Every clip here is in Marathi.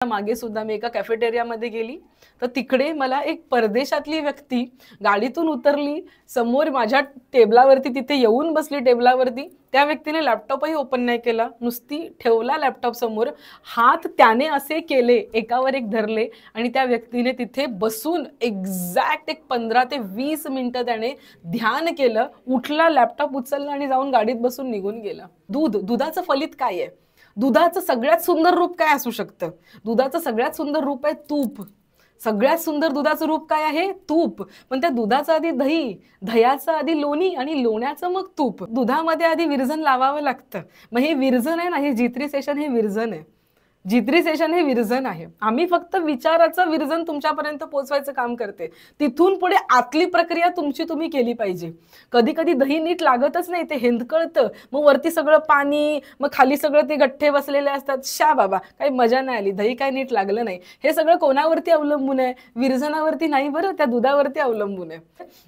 मागे सुद्धा मी एका कॅफेटेरियामध्ये गेली तर तिकडे मला एक परदेशातली व्यक्ती गाडीतून उतरली, समोर माझ्या टेबलावरती तिथे येऊन बसली टेबलावरती. त्या व्यक्तीने लॅपटॉपही ओपन नाही केला, नुसती ठेवला लॅपटॉप समोर, हात त्याने असे केले, एकावर एक धरले आणि त्या व्यक्तीने तिथे बसून एक्झॅक्ट एक 15 ते 20 मिनिटं त्याने ध्यान केलं, उठला, लॅपटॉप उचलला आणि जाऊन गाडीत बसून निघून गेला. दुधाचं फलित काय आहे? दुधाचं सगळ्यात सुंदर रूप काय असू शकतं? दुधाचं सगळ्यात सुंदर रूप आहे तूप. सगळ्यात सुंदर दुधाचं रूप काय आहे? तूप. पण त्या दुधाचं आधी दही, दह्याचं आधी लोणी आणि लोण्याचं मग तूप. दुधामध्ये आधी विरजन लावावं लागतं. मग हे विरजन आहे ना, हे G3 सेशन हे विरजन आहे. G3 सेशन हे विरजन आहे. आम्ही फक्त विचाराचं विरजन तुमच्यापर्यंत पोहोचवायचं काम करते. तिथून पुढे आतली प्रक्रिया तुम्ही केली पाहिजे. कधी कधी दही नीट लागतच नाही, ते हेंदकळतं, मग वरती सगळं पाणी, मग खाली सगळं ते गठ्ठे बसलेले असतात. शा बाबा, काही मजा नाही आली, दही काय नीट लागलं नाही. हे सगळं कोणावरती अवलंबून आहे? विरजनावरती नाही बरं, त्या दुधावरती अवलंबून आहे.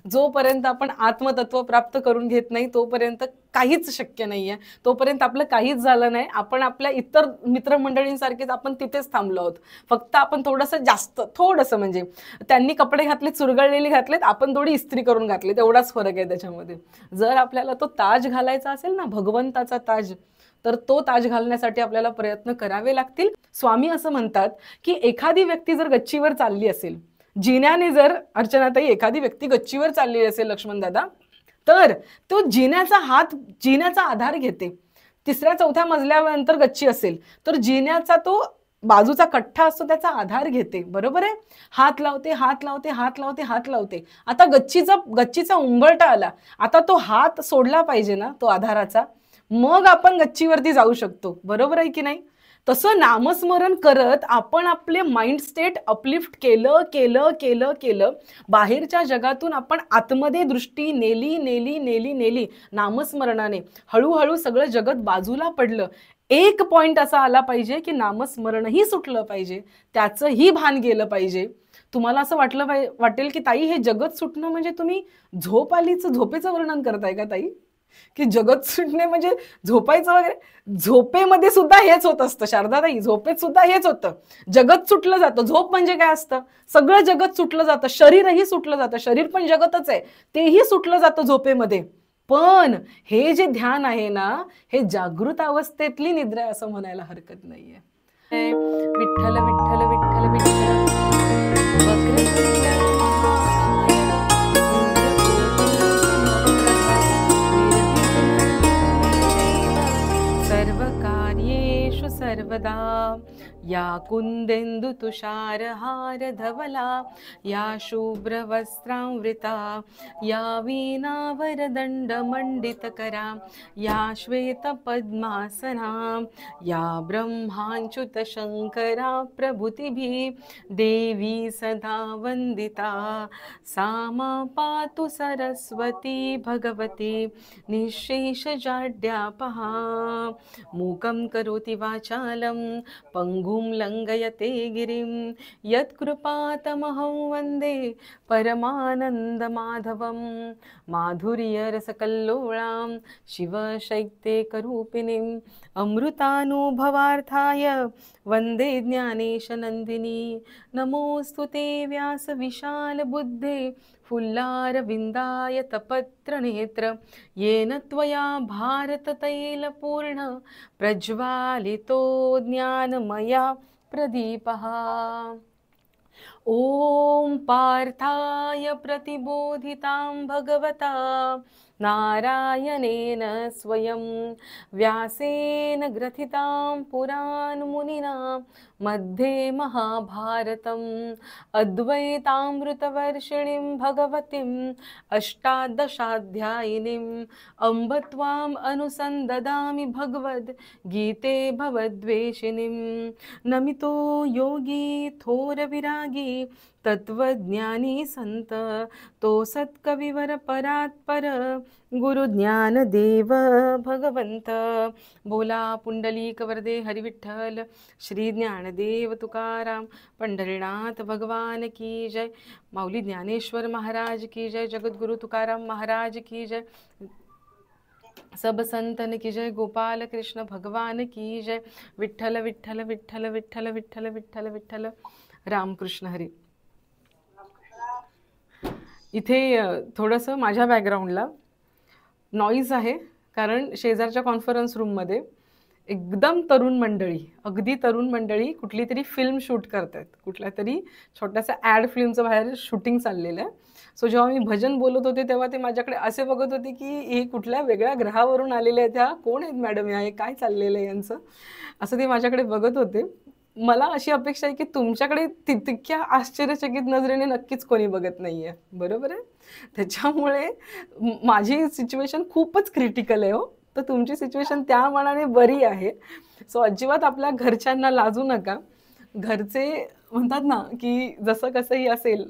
जोपर्यंत आपण आत्मतत्व प्राप्त करून घेत नाही तोपर्यंत काहीच शक्य नाहीये. तोपर्यंत आपलं काहीच झालं नाही. आपण आपल्या इतर मित्रमंडळींसारखेच आपण तिथेच थांबलो आहोत. फक्त आपण थोडंसं म्हणजे त्यांनी कपडे घातले, चुरगळलेले घातलेत, आपण थोडी इस्त्री करून घातली, एवढाच फरक आहे त्याच्यामध्ये. जर आपल्याला तो ताज घालायचा असेल ना, भगवंताचा ताज, तर तो ताज घालण्यासाठी आपल्याला प्रयत्न करावे लागतील. स्वामी असं म्हणतात की एखादी व्यक्ती जर गच्चीवर चालली असेल, जिन्याने, जर अर्चनाताई एखादी व्यक्ती गच्चीवर चालली असेल लक्ष्मण दादा, तर तो जिन्याचा आधार घेते. 3-4 मजल्यानंतर गच्ची असेल तर जिन्याचा तो बाजूचा कठ्ठा असतो त्याचा आधार घेते, बरोबर आहे. हात लावते, हात लावते, हात लावते, हात लावते. आता गच्चीचा उंबरठा आला, आता तो हात सोडला पाहिजे ना, तो आधाराचा, मग आपण गच्चीवरती जाऊ शकतो, बरोबर आहे की नाही. तसं नामस्मरण करत आपण आपले माइंड स्टेट अपलिफ्ट केलं केलं केलं केलं बाहेरच्या जगातून आपण आतमध्ये दृष्टी नेली नामस्मरणाने. हळूहळू सगळं जगत बाजूला पडलं. एक पॉइंट असा आला पाहिजे की नामस्मरणही सुटलं पाहिजे, त्याचंही भान गेलं पाहिजे. तुम्हाला असं वाटेल की ताई हे जगत सुटणं म्हणजे तुम्ही झोपेचं वर्णन करताय का ताई? की जगत सुटणे म्हणजे झोपायचं वगैरे? झोपेमध्ये सुद्धा हेच होत असतं शारदाताई, झोपेत सुद्धा हेच होतं. जगत सुटलं जातं. झोप म्हणजे काय असतं? सगळं जगत सुटलं जातं, शरीरही सुटलं जातं, शरीर पण जगतच आहे, तेही सुटलं जातं झोपेमध्ये. पण हे जे ध्यान आहे ना, हे जागृत अवस्थेतली निद्रा आहे असं म्हणायला हरकत नाहीये. विठ्ठल विठ्ठल विठ्ठल विठ्ठल सर्वकार्येषु सर्वदा या कुंदेन्दु तुषारहार धवला, या शुभ्रवस्त्रांवृता, या वीणावरदण्डमण्डितकरा, या श्वेतपद्मासना, या ब्रह्माच्युतशङ्करा प्रभृतिभिः देवी सदा वन्दिता, सा मा पातु सरस्वती भगवती निःशेषजाड्यापहा. मूकं करोति वाचालं पंगुं लंघयते गिरिं, यत्कृपातमहं वन्दे परमानन्दमाधवं. माधुर्यरसकल्लोळां शिवशैत्येकरूपिणीं, अमृतानुभवार्थाय वन्दे ज्ञानेशनन्दिनी. नमोऽस्तु ते व्यासविशालबुद्धे फुल्लारविन्दाय तपत्रनेत्र, येन त्वया भारततैलपूर्ण प्रज्वालितो ज्ञानमया प्रदीपः. ॐ पार्थाय प्रतिबोधितां भगवता नारायणेन स्वयं व्यासेन ग्रथितां पुराणमुनिना मध्ये महाभारतम् अद्वैतामृतवर्षिणीं भगवतीम् अष्टादशाध्यायिनीम् अम्ब त्वाम् अनुसन्ददामि भगवद्गीते भवद्वेषिणीं. नमितो योगी थोरविरागी तत्वज्ञानी संत, तो सत्कविवर परात्पर गुरुज्ञानदेव भगवंत. बोला पुंडलीक वरदे हरिविठ्ठल श्री ज्ञानदेव तुकाराम पंढरीनाथ भगवान की जय. माऊली ज्ञानेश्वर महाराज की जय. जगद्गुरु तुकाराम महाराज की जय. सब संतन की जय, गोपाल कृष्ण भगवान की जय. विठ्ठल विठ्ठल विठ्ठल विठ्ठल विठ्ठल विठ्ठल विठ्ठल. रामकृष्ण हरी. इथे थोडंसं माझ्या बॅकग्राऊंडला नॉईज आहे, कारण शेजारच्या कॉन्फरन्स रूममध्ये एकदम तरुण मंडळी, अगदी तरुण मंडळी कुठली तरी फिल्म शूट करतायत. कुठल्या तरी छोट्याशा ॲड फिल्मचं बाहेर शूटिंग चाललेलं आहे. सो जेव्हा मी भजन बोलत होते तेव्हा ते माझ्याकडे असे बघत होते की हे कुठल्या वेगळ्या ग्रहावरून आलेले आहेत, ह्या कोण आहेत मॅडम, ह्या हे काय चाललेलं आहे यांचं, असं ते माझ्याकडे बघत होते. मला अशी अपेक्षा आहे की तुमच्याकडे तितक्या आश्चर्यचकित नजरेने नक्कीच कोणी बघत नाही आहे, बरोबर आहे. त्याच्यामुळे माझी सिच्युएशन खूपच क्रिटिकल आहे हो, तर तुमची सिच्युएशन त्या मानाने बरी आहे. सो अजिबात आपल्या घरच्यांना लाजू नका. घरचे म्हणतात ना की जसं कसंही असेल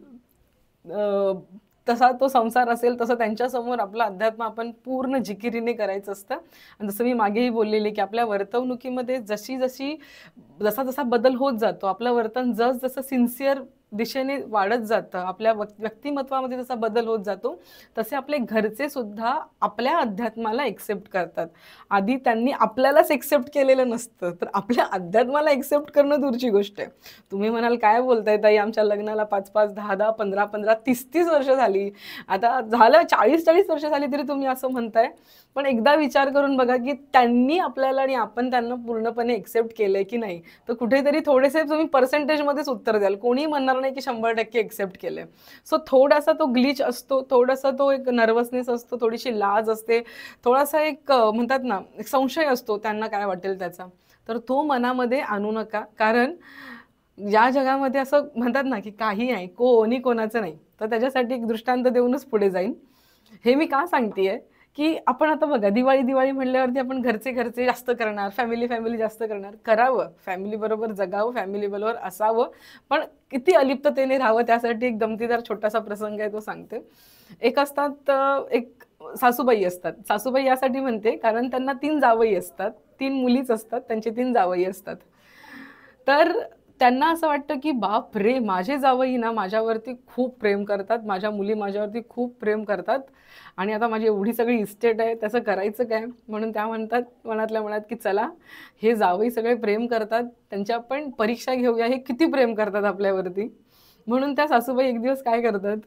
तसा तो संसार असेल, तसं त्यांच्यासमोर आपलं अध्यात्म आपण पूर्ण जिकिरीने करायचं असतं. आणि जसं मी मागेही बोललेले की आपल्या वर्तवणुकीमध्ये जसा जसा बदल होत जातो, आपलं वर्तन जसं सिन्सिअर दिशेने वाढत जातं, आपल्या व्यक्तिमत्वामध्ये जसा बदल होत जातो, तसे आपले घरचे सुद्धा आपल्या अध्यात्माला एक्सेप्ट करतात. आधी त्यांनी आपल्यालाच एक्सेप्ट केलेलं नसतं, तर आपल्या अध्यात्माला एक्सेप्ट करणं दूरची गोष्ट आहे. तुम्ही म्हणाल काय बोलताय ताई, आमच्या लग्नाला 5-5, 10-10, 15-15, 30-30 वर्ष झाली, आता झालं 40-40 वर्ष झाली तरी तुम्ही असं म्हणताय. पण एकदा विचार करून बघा की त्यांनी आपल्याला आणि आपण त्यांना पूर्णपणे एक्सेप्ट केलंय की नाही. तर कुठेतरी थोडेसे तुम्ही पर्सेंटेजमध्येच उत्तर द्याल, कोणी म्हणणार नाही की 100% एक्सेप्ट केलंय. सो थोडासा तो ग्लिच असतो, थोडासा तो एक नर्वसनेस असतो, थोडीशी लाज असते, थोडासा एक म्हणतात ना एक संशय असतो त्यांना काय वाटेल त्याचा. तर तो मनामध्ये आणू नका, कारण या जगामध्ये असं म्हणतात ना की काही नाही, कोणी कोणाचं नाही. तर त्याच्यासाठी एक दृष्टांत देऊनच पुढे जाईन. हे मी का सांगतेय की आपण आता बघा दिवाळी म्हणल्यावरती आपण घरचे जास्त करणार, फॅमिली जास्त करणार. करावं, फॅमिली बरोबर जगावं, फॅमिली बरोबर असावं, पण किती अलिप्ततेने राहावं त्यासाठी एक गमतीदार छोटासा प्रसंग आहे, तो सांगते. एक असतात, एक सासूबाई असतात. सासूबाई यासाठी म्हणते कारण त्यांना 3 जावई असतात, 3 मुलीच असतात, त्यांचे 3 जावई असतात. तर त्यांना असं वाटतं की बाप रे, माझे जावई ना माझ्यावरती खूप प्रेम करतात, माझ्या मुली माझ्यावरती खूप प्रेम करतात, आणि आता माझी एवढी सगळी इस्टेट आहे, त्याचं करायचं काय. म्हणून त्या म्हणतात मनातल्या मनात की चला, हे जावई सगळे प्रेम करतात, त्यांची आपण परीक्षा घेऊया, हे किती प्रेम करतात आपल्यावरती. म्हणून त्या सासूबाई एक दिवस काय करतात,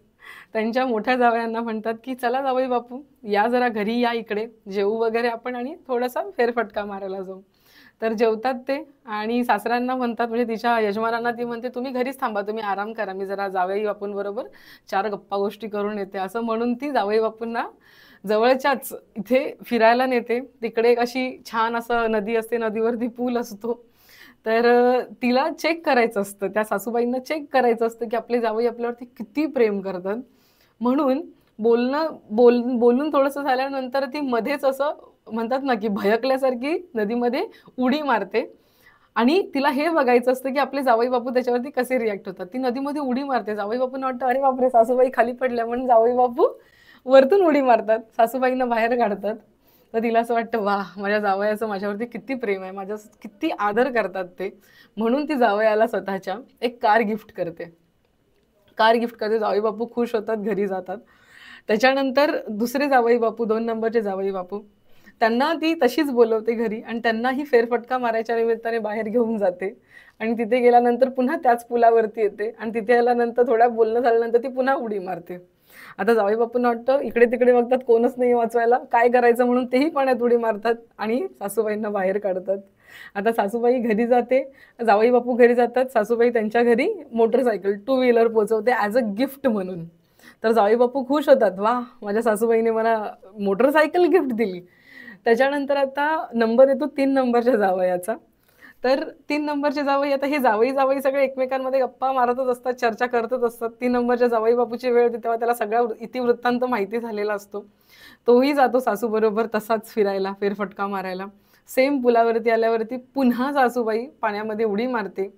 त्यांच्या मोठ्या जावयांना म्हणतात की चला जावई बापू, या जरा घरी, या इकडे जेवू वगैरे आपण आणि थोडासा फेरफटका मारायला जाऊ. तर जेवतात ते, आणि सासऱ्यांना म्हणतात, म्हणजे तिच्या यजमानांना ती म्हणते तुम्ही घरीच थांबा, तुम्ही आराम करा, मी जरा जावई बापूंबरोबर 4 गप्पा गोष्टी करून येते. असं म्हणून ती जावई बापूंना जवळच्याच इथे फिरायला नेते. तिकडे एक अशी छान असं नदी असते, नदीवरती पूल असतो. तर तिला चेक करायचं असतं, त्या सासूबाईंना चेक करायचं असतं की आपले जावई आपल्यावरती किती प्रेम करतात. म्हणून बोलून थोडंसं झाल्यानंतर ती मध्येच असं म्हणतात ना की भयकल्यासारखी नदीमध्ये उडी मारते, आणि तिला हे बघायचं असतं की आपले जावई बापू त्याच्यावरती कसे रिॲक्ट होतात. ती नदीमध्ये उडी मारते, जावई बापूंना वाटतं अरे बापरे सासूबाई खाली पडल्या, म्हणून जावई बापू वरतून उडी मारतात, सासूबाईंना बाहेर काढतात. तर तिला असं वाटतं वा, माझ्या जावयाचं माझ्यावरती किती प्रेम आहे, माझ्या किती आदर करतात ते. म्हणून ती जावयाला स्वतःच्या एक कार गिफ्ट करते. जावई बापू खुश होतात, घरी जातात. त्याच्यानंतर दुसरे जावई बापू, 2 नंबरचे जावई बापू, त्यांना ती तशीच बोलवते घरी, आणि त्यांनाही फेरफटका मारायच्या निमित्ताने बाहेर घेऊन जाते. आणि तिथे गेल्यानंतर पुन्हा त्याच पुलावरती येते, आणि तिथे आल्यानंतर थोड्या बोलणं झाल्यानंतर ती पुन्हा उडी मारते. आता जावई बापूंना वाटतं इकडे तिकडे बघतात, कोणच नाही वाचवायला, काय करायचं, म्हणून तेही पाण्यात उडी मारतात आणि सासूबाईंना बाहेर काढतात. आता सासूबाई घरी जाते, जावई बापू घरी जातात, सासूबाई त्यांच्या घरी मोटरसायकल 2 व्हीलर पोचवते ॲज अ गिफ्ट म्हणून. तर जावई बापू खुश होतात, वा माझ्या सासूबाईने मला मोटरसायकल गिफ्ट दिली. त्याच्यानंतर आता नंबर येतो 3 नंबरच्या जावयाचा. तर 3 नंबरचे जावई, आता हे जावई सगळे एकमेकांमध्ये गप्पा मारतच असतात, चर्चा करतच असतात. 3 नंबरच्या जावई बापूची वेळ होती तेव्हा त्याला सगळा इतिवृत्तांत माहिती झालेला असतो. तोही जातो सासूबरोबर तसाच फिरायला, फेरफटका मारायला. सेम पुलावरती आल्यावरती पुन्हा सासूबाई पाण्यामध्ये उडी मारते.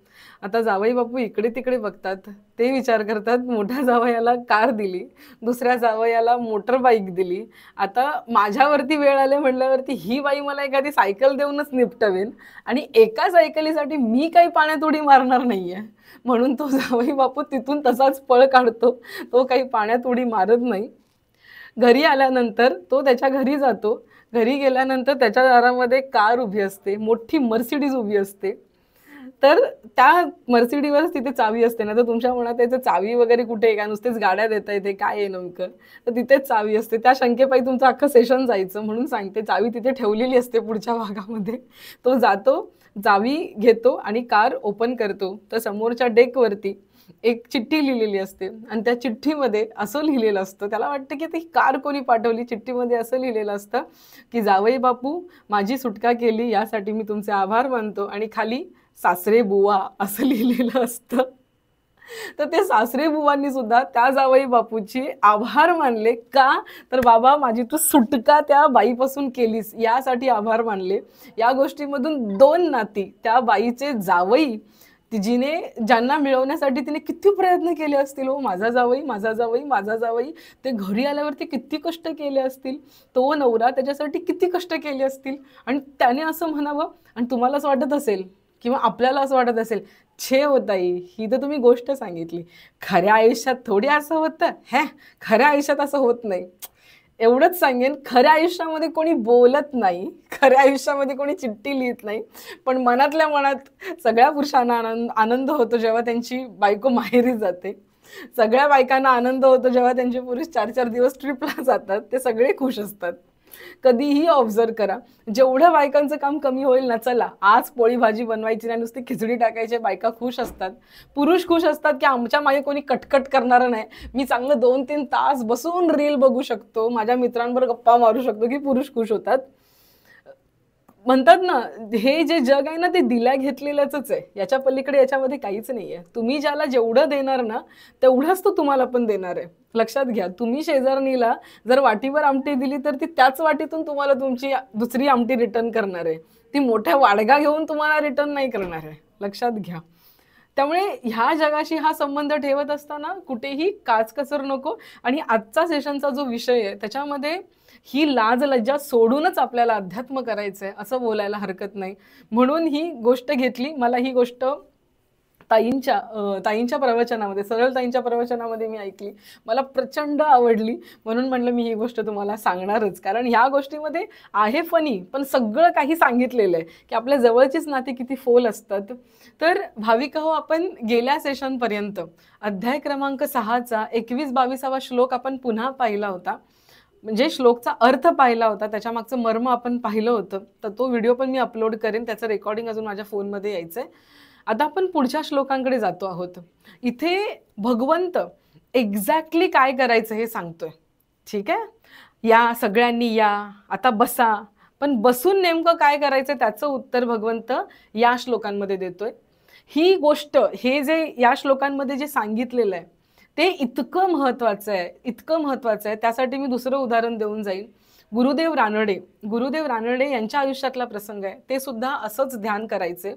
आता जावई बापू इकडे तिकडे बघतात, ते विचार करतात मोठ्या जावयाला कार दिली, दुसऱ्या जावयाला मोटर बाईक दिली, आता माझ्यावरती वेळ आले म्हटल्यावरती ही बाई मला एखादी सायकल देऊनच निपटवेल, आणि एका सायकलीसाठी मी काही पाण्यात उडी मारणार नाहीये. म्हणून तो जावई बापू तिथून तसाच पळ काढतो, तो काही पाण्यात उडी मारत नाही. घरी आल्यानंतर तो त्याच्या घरी जातो. घरी गेल्यानंतर त्याच्या दारामध्ये कार उभी असते, मोठी मर्सिडीज उभी असते. तर त्या मर्सिडीवरच तिथे चावी असते ना. तर तुमच्या मनात याचं चावी वगैरे कुठे आहे का, नुसतेच गाड्या देता येते, काय आहे नेमकं, तर तिथेच चावी असते. त्या शंकेपायी तुमचं अख्खं सेशन जायचं. म्हणून सांगते, चावी तिथे ठेवलेली असते पुढच्या भागामध्ये. तो जातो, चावी घेतो आणि कार ओपन करतो. तर समोरच्या डेकवरती एक चिठ्ठी लिहिलेली असते आणि त्या चिठ्ठीमध्ये असं लिहिलेलं असतं, त्याला वाटतं की ती कार कोणी पाठवली. चिठ्ठीमध्ये असं लिहिलेलं असतं की जावई बापू, माझी सुटका केली यासाठी मी तुमचे आभार मानतो, आणि खाली सासरे बुवा असं लिहिलेलं असतं. तर ते सासरे बुवांनी सुद्धा त्या जावई बापूची आभार मानले. का तर बाबा, माझी तू सुटका त्या बाईपासून केलीस यासाठी आभार मानले. या गोष्टीमधून दोन नाती, त्या बाईचे जावई, ज्यांना मिळवण्यासाठी तिने किती प्रयत्न केले असतील. हो, माझा जावई, माझा जावई, माझा जावई. ते घरी आल्यावरती किती कष्ट केले असतील. तो नवरा त्याच्यासाठी किती कष्ट केले असतील. आणि त्याने असं म्हणावं, आणि तुम्हाला असं वाटत असेल किंवा आपल्याला असं वाटत असेल, छे होताई, ही तर तुम्ही गोष्ट सांगितली, खऱ्या आयुष्यात थोडी असं होतं. खऱ्या आयुष्यात असं होत नाही. एवढंच सांगेन, खऱ्या आयुष्यामध्ये कोणी बोलत नाही, खऱ्या आयुष्यामध्ये कोणी चिठ्ठी लिहित नाही, पण मनातल्या मनात सगळ्या पुरुषांना आनंद होतो जेव्हा त्यांची बायको माहेरी जाते. सगळ्या बायकांना आनंद होतो जेव्हा त्यांचे पुरुष 4-4 दिवस ट्रिपला जातात. ते सगळे खुश असतात. कधीही ऑब्झर्व करा, जेवढं बायकांचं काम कमी होईल ना, चला आज पोळी भाजी बनवायची नाही, नुसती खिचडी टाकायची, बायका खुश असतात. पुरुष खुश असतात की आमच्या मागे कोणी कटकट करणारं नाही, मी चांगलं 2-3 तास बसून रील बघू शकतो, माझ्या मित्रांबरोबर गप्पा मारू शकतो, की पुरुष खुश होतात. म्हणतात ना, हे जे जग आहे ना, ते दिल्या घेतलेलंच आहे. याच्या पलीकडे याच्यामध्ये काहीच नाहीये. तुम्ही ज्याला जेवढं देणार ना, तेवढंच तो तुम्हाला पण देणार आहे. लक्षात घ्या, तुम्ही शेजारणीला जर वाटीवर आमटी दिली तर ती त्याच वाटीतून तुम्हाला तुमची दुसरी आमटी रिटर्न करणार आहे. ती मोठ्या वाडगा घेऊन तुम्हाला रिटर्न नाही करणार आहे. लक्षात घ्या. त्यामुळे ह्या जगाशी हा संबंध ठेवत असताना कुठेही काचकसर नको. आणि आजचा सेशनचा जो विषय आहे त्याच्यामध्ये ही लाज लज्जा सोडूनच आपल्याला अध्यात्म करायचंय असं बोलायला हरकत नाही. म्हणून ही गोष्ट घेतली. मला ही गोष्ट ताईंच्या प्रवचनामध्ये, सरळ ताईंच्या प्रवचनामध्ये मी ऐकली, मला प्रचंड आवडली. म्हणून म्हणलं मी ही गोष्ट तुम्हाला सांगणारच. कारण ह्या गोष्टीमध्ये आहे फनी, पण सगळं काही सांगितलेलं आहे की आपल्या जवळचीच नाती किती फोल असतात. तर भाविक हो, आपण गेल्या सेशनपर्यंत अध्याय क्रमांक 6चा 21-22 श्लोक आपण पुन्हा पाहिला होता. म्हणजे श्लोकचा अर्थ पाहिला होता, त्याच्या मागचं मर्म आपण पाहिलं होतं. तर तो व्हिडिओ पण मी अपलोड करेन, त्याचं रेकॉर्डिंग अजून माझ्या फोनमध्ये यायचंय. आता आपण पुढच्या श्लोकांकडे जातो आहोत. इथे भगवंत एक्झॅक्टली काय करायचं हे सांगतोय. ठीक आहे, या सगळ्यांनी या, आता बसा. पण बसून नेमकं काय करायचं त्याचं उत्तर भगवंत या श्लोकांमध्ये देतोय. ही गोष्ट, हे जे या श्लोकांमध्ये जे सांगितलेलं आहे ते इतकं महत्वाचं आहे. त्यासाठी मी दुसरं उदाहरण देऊन जाईल. गुरुदेव रानडे यांच्या आयुष्यातला प्रसंग आहे. ते सुद्धा असंच ध्यान करायचे.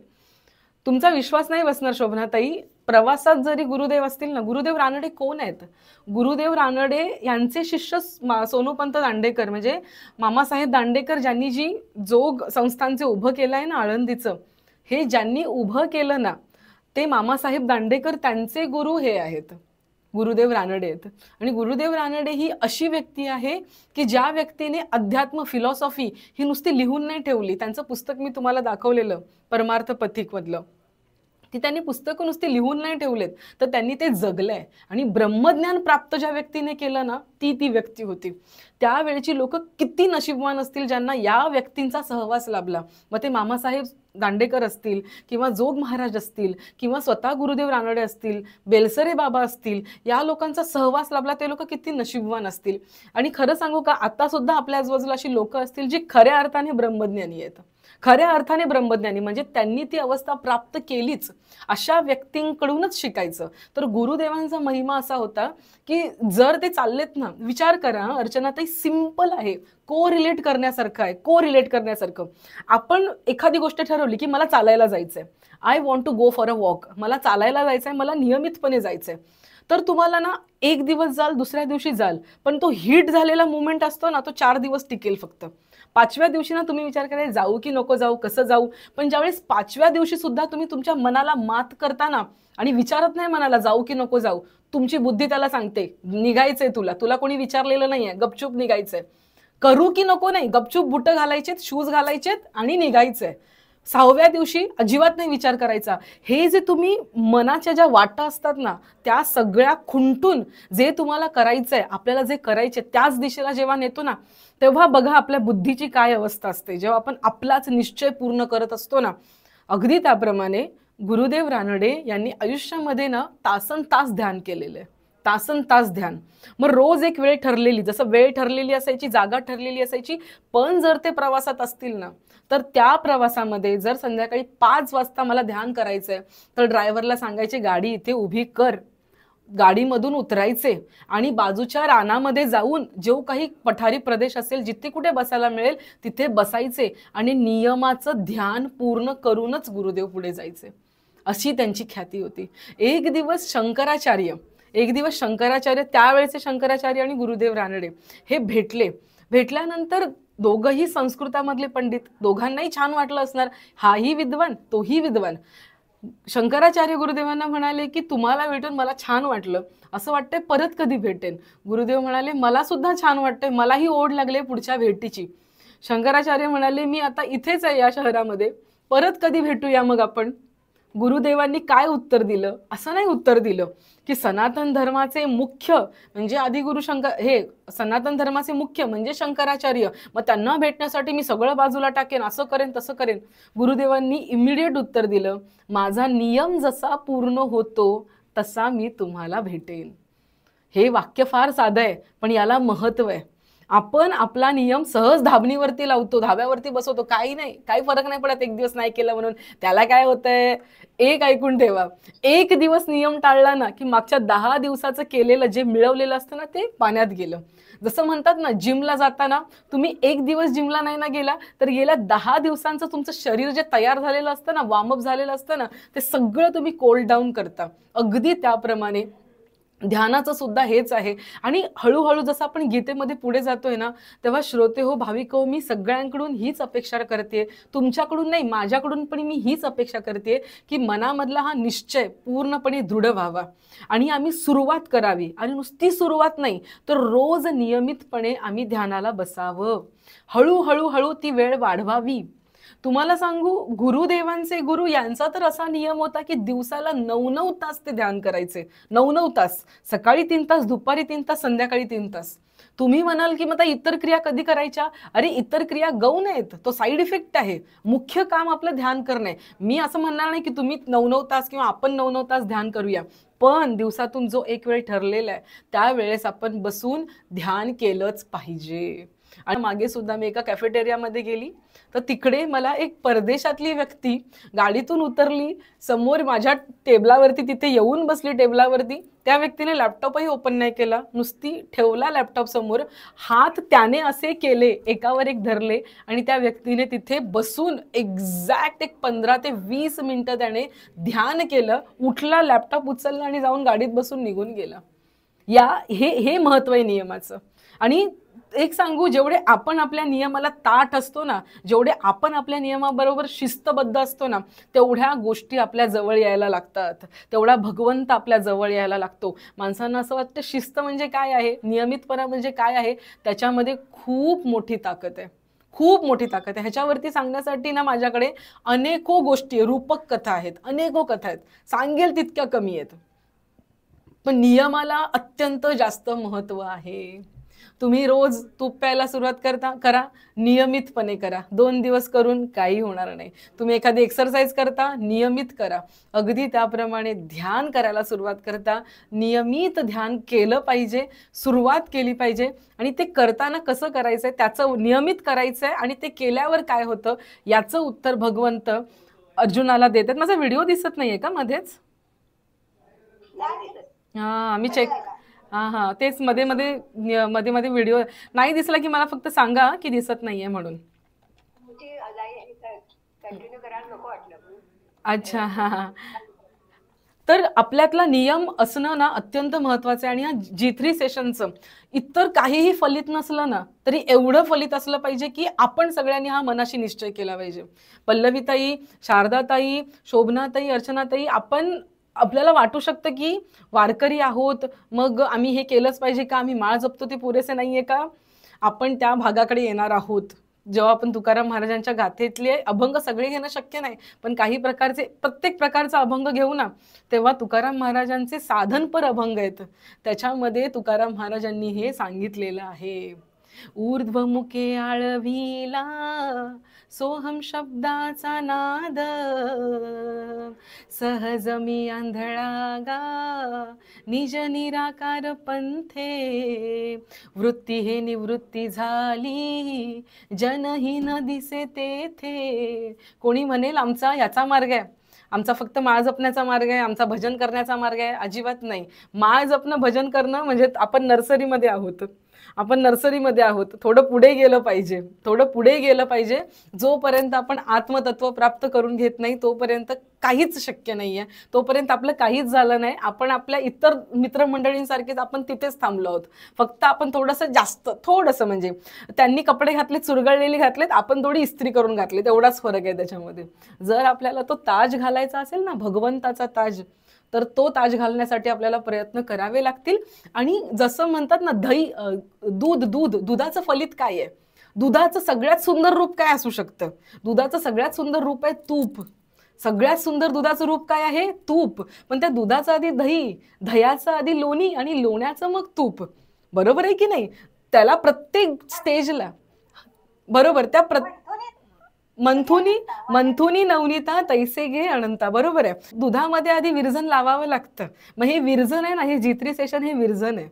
तुमचा विश्वास नाही बसणार शोभनाताई, प्रवासात जरी गुरुदेव असतील ना. गुरुदेव रानडे कोण आहेत? गुरुदेव रानडे यांचे शिष्य सोनोपंत दांडेकर, म्हणजे मामासाहेब दांडेकर ज्यांनी जी जोग संस्थांचे उभं केलं आहे ना आळंदीचं, हे ज्यांनी उभं केलं ना, ते मामासाहेब दांडेकर, त्यांचे गुरु हे आहेत, गुरुदेव रानडे आहेत. आणि गुरुदेव रानडे ही अशी व्यक्ती आहे की ज्या व्यक्तीने अध्यात्म, फिलॉसॉफी ही नुसती लिहून नाही ठेवली. त्यांचं पुस्तक मी तुम्हाला दाखवलेलं, परमार्थ पथिक मधलं, की त्यांनी पुस्तकं नुसती लिहून नाही ठेवलेत, तर त्यांनी ते जगलंय. आणि ब्रह्मज्ञान प्राप्त ज्या व्यक्तीने केलं ना, ती व्यक्ती होती. त्यावेळची लोक किती नशीबवान असतील ज्यांना या व्यक्तींचा सहवास लाभला. मग ते मामासाहेब दांडेकर असतील, किंवा जोग महाराज असतील, किंवा स्वतः गुरुदेव रानडे असतील, बेलसरे बाबा असतील, या लोकांचा सहवास लाभला. ते लोक किती नशीबवान असतील. आणि खरं सांगू का, आता सुद्धा आपल्या आजूबाजूला अशी लोक असतील जी खऱ्या अर्थाने ब्रह्मज्ञानी आहेत. खऱ्या अर्थाने ब्रह्मज्ञानी म्हणजे त्यांनी ती अवस्था प्राप्त केलीच. अशा व्यक्तींकडूनच शिकायचं. तर गुरुदेवांचा महिमा असा होता की जर ते चाललेत ना, विचार करा अर्चना ताई, सिंपल आहे, को रिलेट करण्यासारखं. आपण एखादी गोष्ट ठरवली की मला चालायला जायचंय, I want to go for a walk, मला चालायला जायचंय, मला नियमितपणे जायचंय. तर तुम्हाला ना एक दिवस जाल, दुसऱ्या दिवशी जाल, पण तो हिट झालेला मुवमेंट असतो ना, तो 4 दिवस टिकेल फक्त. 5व्या दिवशी ना तुम्ही विचार करायला, जाऊ की नको जाऊ, कसं जाऊ. पण ज्यावेळेस 5व्या दिवशी सुद्धा तुम्ही तुमच्या मनाला मात करताना आणि विचारत नाही मनाला जाऊ की नको जाऊ, तुमची बुद्धी त्याला सांगते निघायचंय, तुला कोणी विचारलेलं नाहीये, गपचूप निघायचंय. करू की नको नाही, गपचूप बुटं घालायचेत, शूज घालायचेत आणि निघायचंय. 6व्या दिवशी अजिबात नाही विचार करायचा. हे जे तुम्ही मनाच्या ज्या वाटा असतात ना, त्या सगळ्या खुंटून जे तुम्हाला करायचंय, आपल्याला जे करायचे त्याच दिशेला जेव्हा नेतो ना, तेव्हा बघा आपल्या बुद्धीची काय अवस्था असते. जेव्हा आपण आपलाच निश्चय पूर्ण करत असतो ना, अगदी त्याप्रमाणे गुरुदेव रानडे यांनी आयुष्यामध्ये ना तासन तास ध्यान केलेलं आहे. तासन तास ध्यान. मग रोज एक वेळ ठरलेली, जसं वेळ ठरलेली असायची, जागा ठरलेली असायची, पण जर ते प्रवासात असतील ना, तर त्या प्रवासामध्ये जर संध्याकाळी 5 वाजता मला ध्यान करायचंय, तर ड्रायव्हरला सांगायचे गाडी इथे उभी कर, गाडीमधून उतरायचे आणि बाजूच्या रानामध्ये जाऊन जो काही पठारी प्रदेश असेल, जिथे कुठे बसायला मिळेल तिथे बसायचे आणि नियमाचं ध्यान पूर्ण करूनच गुरुदेव पुढे जायचे. अशी त्यांची ख्याती होती. एक दिवस शंकराचार्य त्यावेळेचे शंकराचार्य आणि गुरुदेव रानडे हे भेटल्यानंतर दोघंही संस्कृतामधले पंडित, दोघांनाही छान वाटलं असणार, हाही विद्वान तोही विद्वान. शंकराचार्य गुरुदेवांना म्हणाले की तुम्हाला भेटून मला छान वाटलं, असं वाटतंय परत कधी भेटेन. गुरुदेव म्हणाले मला सुद्धा छान वाटतंय, मलाही ओढ लागले पुढच्या भेटीची. शंकराचार्य म्हणाले मी आता इथेच आहे या शहरामध्ये, परत कधी भेटूया मग आपण. गुरुदेवांनी काय उत्तर दिलं? असं नाही उत्तर दिलं की सनातन धर्माचे मुख्य म्हणजे आदिगुरु सनातन धर्माचे मुख्य म्हणजे शंकराचार्य, मग त्यांना भेटण्यासाठी मी सगळं बाजूला टाकेन, असं करेन तसं करेन. गुरुदेवांनी इमिडिएट उत्तर दिलं, माझा नियम जसा पूर्ण होतो तसा मी तुम्हाला भेटेन. हे वाक्य फार साधं आहे, पण याला महत्व आहे. आपण आपला नियम सहज धाबणीवरती लावतो, धाब्यावरती बसवतो, काही नाही, काही फरक नाही पडत एक दिवस नाही केलं म्हणून. त्याला काय होतंय, एक ऐकून ठेवा, एक दिवस नियम टाळला ना की मागच्या 10 दिवसाचं केलेलं जे मिळवलेलं असतं ना ते पाण्यात गेलं. जसं म्हणतात ना, जिमला जाताना तुम्ही एक दिवस जिमला नाही ना गेला तर गेल्या 10 दिवसांचं तुमचं शरीर जे तयार झालेलं असतं ना, वॉर्मअप झालेलं असतं ना, ते सगळं तुम्ही कोल्ड डाऊन करता. अगदी त्याप्रमाणे ध्यानाचं सुद्धा हेच आहे. आणि हळूहळू जसं आपण गीतेमध्ये पुढे जातोय ना, तेव्हा श्रोते हो, भाविक हो, मी सगळ्यांकडून हीच अपेक्षा करते, तुमच्याकडून नाही, माझ्याकडून पण मी हीच अपेक्षा करते की मनामधला हा निश्चय पूर्णपणे दृढ व्हावा आणि आम्ही सुरुवात करावी. आणि नुसती सुरुवात नाही तर रोज नियमितपणे आम्ही ध्यानाला बसावं, हळूहळू ती वेळ वाढवावी. तुम्हाला सांगू, गुरुदेवांचे गुरु यांचा तर असा नियम होता की दिवसाला 9-9 तास ते ध्यान करायचे. 9-9 तास, सकाळी 3 तास, दुपारी 3 तास, संध्याकाळी 3 तास. तुम्ही म्हणाल की मग इतर क्रिया कधी करायच्या? अरे इतर क्रिया गौण आहेत, तो साईड इफेक्ट आहे. मुख्य काम आपलं ध्यान करणे. मी असं म्हणणार नाही की तुम्ही 9-9 तास किंवा आपण 9-9 तास ध्यान करूया, पण दिवसातून जो एक वेळ ठरलेला आहे त्यावेळेस आपण बसून ध्यान केलंच पाहिजे. आणि मागे सुद्धा मी एका कॅफेटेरियामध्ये गेली, तर तिकडे मला एक परदेशातली व्यक्ती गाडीतून उतरली, समोर माझ्या टेबलावरती तिथे येऊन बसली टेबलावरती. त्या व्यक्तीने लॅपटॉपही ओपन नाही केला, नुसती ठेवला लॅपटॉप समोर, हात त्याने असे केले, एकावर एक धरले आणि त्या व्यक्तीने तिथे बसून एक्झॅक्ट 15 ते 20 मिनिटं त्याने ध्यान केलं. उठला, लॅपटॉप उचलला आणि जाऊन गाडीत बसून निघून गेला. हे महत्व आहे नियमाचं. आणि एक सांगू, जेवढे आपण आपल्या नियमाला ताठ असतो ना, जेवढे आपण आपल्या नियमाबरोबर शिस्तबद्ध असतो ना, तेवढ्या गोष्टी आपल्या जवळ यायला लागतात, तेवढा भगवंत आपल्या जवळ यायला लागतो. माणसांना असं वाटतं शिस्त म्हणजे काय आहे, नियमितपणा म्हणजे काय आहे, त्याच्यामध्ये खूप मोठी ताकद आहे, खूप मोठी ताकद आहे. ह्याच्यावरती सांगण्यासाठी ना माझ्याकडे अनेको गोष्टी, रूपक कथा आहेत, अनेको कथा आहेत, सांगेल तितक्या कमी आहेत. पण नियमाला अत्यंत जास्त महत्व आहे. तुम्ही रोज तूप प्यायला सुरुवात करा, नियमितपणे करा. 2 दिवस करून काही होणार नाही. तुम्ही एखादी एक्सरसाइज करता, नियमित करा. अगदी त्याप्रमाणे ध्यान करायला सुरुवात करता, नियमित ध्यान केलं पाहिजे, सुरुवात केली पाहिजे. आणि ते करताना कसं करायचंय, त्याचं नियमित करायचंय आणि ते केल्यावर काय होतं याचं उत्तर भगवंत अर्जुनाला देतात. माझा व्हिडिओ दिसत नाहीये का मध्येच? मी चेक, हां तेच मध्ये मध्ये व्हिडिओ नाही दिसला की मला फक्त सांगा की दिसत नाहीये म्हणून. अच्छा, हां. तर आपल्यातला नियम असणं ना अत्यंत महत्वाचं आहे. आणि ह्या G3 सेशनचं इतर काहीही फलित नसलं ना तरी एवढं फलित असलं पाहिजे की आपण सगळ्यांनी हा मनाशी निश्चय केला पाहिजे. पल्लवीताई, शारदाताई, शोभनाताई, अर्चनाताई, आपल्याला वाटू शकतं की वारकरी आहोत, मग आम्ही हे केलंच पाहिजे का, आम्ही माळ जपतो ते पुरेसे नाहीये का? आपण त्या भागाकडे येणार आहोत. जेव्हा आपण तुकाराम महाराजांच्या गाथेतले अभंग सगळे घेणं शक्य नाही, पण काही प्रकारचे प्रत्येक प्रकारचा अभंग घेऊ ना, तेव्हा तुकाराम महाराजांचे साधनपर अभंग आहेत. त्याच्यामध्ये तुकाराम महाराजांनी हे सांगितलेलं आहे, ऊर्ध्वमुखे आळविला सोहम शब्दाचा नाद, सहज मी आंधळा गा निज निराकार पंथे, वृत्ती हे निवृत्ती झाली जनही न दिसे तेथे. कोणी म्हणेल आमचा याचा मार्ग आहे, आमचा फक्त माळ जपण्याचा मार्ग आहे, आमचा भजन करण्याचा मार्ग आहे. अजिबात नाही. माळ जपणं भजन करणं म्हणजे आपण नर्सरीमध्ये आहोत, आपण नर्सरीमध्ये आहोत. थोडं पुढे गेलं पाहिजे, थोडं पुढे गेलं पाहिजे. जोपर्यंत आपण आत्मतत्व प्राप्त करून घेत नाही तोपर्यंत काहीच शक्य नाहीये, तोपर्यंत आपलं काहीच झालं नाही. आपण आपल्या इतर मित्रमंडळींसारखेच आपण तिथेच थांबलो आहोत. फक्त आपण थोडंसं जास्त, थोडंसं म्हणजे त्यांनी कपडे घातले चुरगळलेले घातलेत, आपण थोडी इस्त्री करून घातली, तेवढाच फरक आहे त्याच्यामध्ये. जर आपल्याला तो ताज घालायचा असेल ना, भगवंताचा ताज, तर तो ताज घालण्यासाठी आपल्याला प्रयत्न करावे लागतील. आणि जसं म्हणतात ना, दुधाचं फलित काय आहे, दुधाचं सगळ्यात सुंदर रूप काय असू शकतं, दुधाचं सगळ्यात सुंदर रूप आहे तूप. सगळ्यात सुंदर दुधाचं रूप काय आहे, तूप. पण त्या दुधाचं आधी दही, दह्याचं आधी लोणी आणि लोण्याचं मग तूप. बरोबर आहे की नाही? त्याला प्रत्येक स्टेजला बरोबर त्या मंथुनी नवनीता तैसे घे अनंता. बरोबर आहे. दुधामध्ये आधी विरजन लावावं लागतं. मग हे विरजन आहे ना, हे G3 सेशन हे विरजन आहे.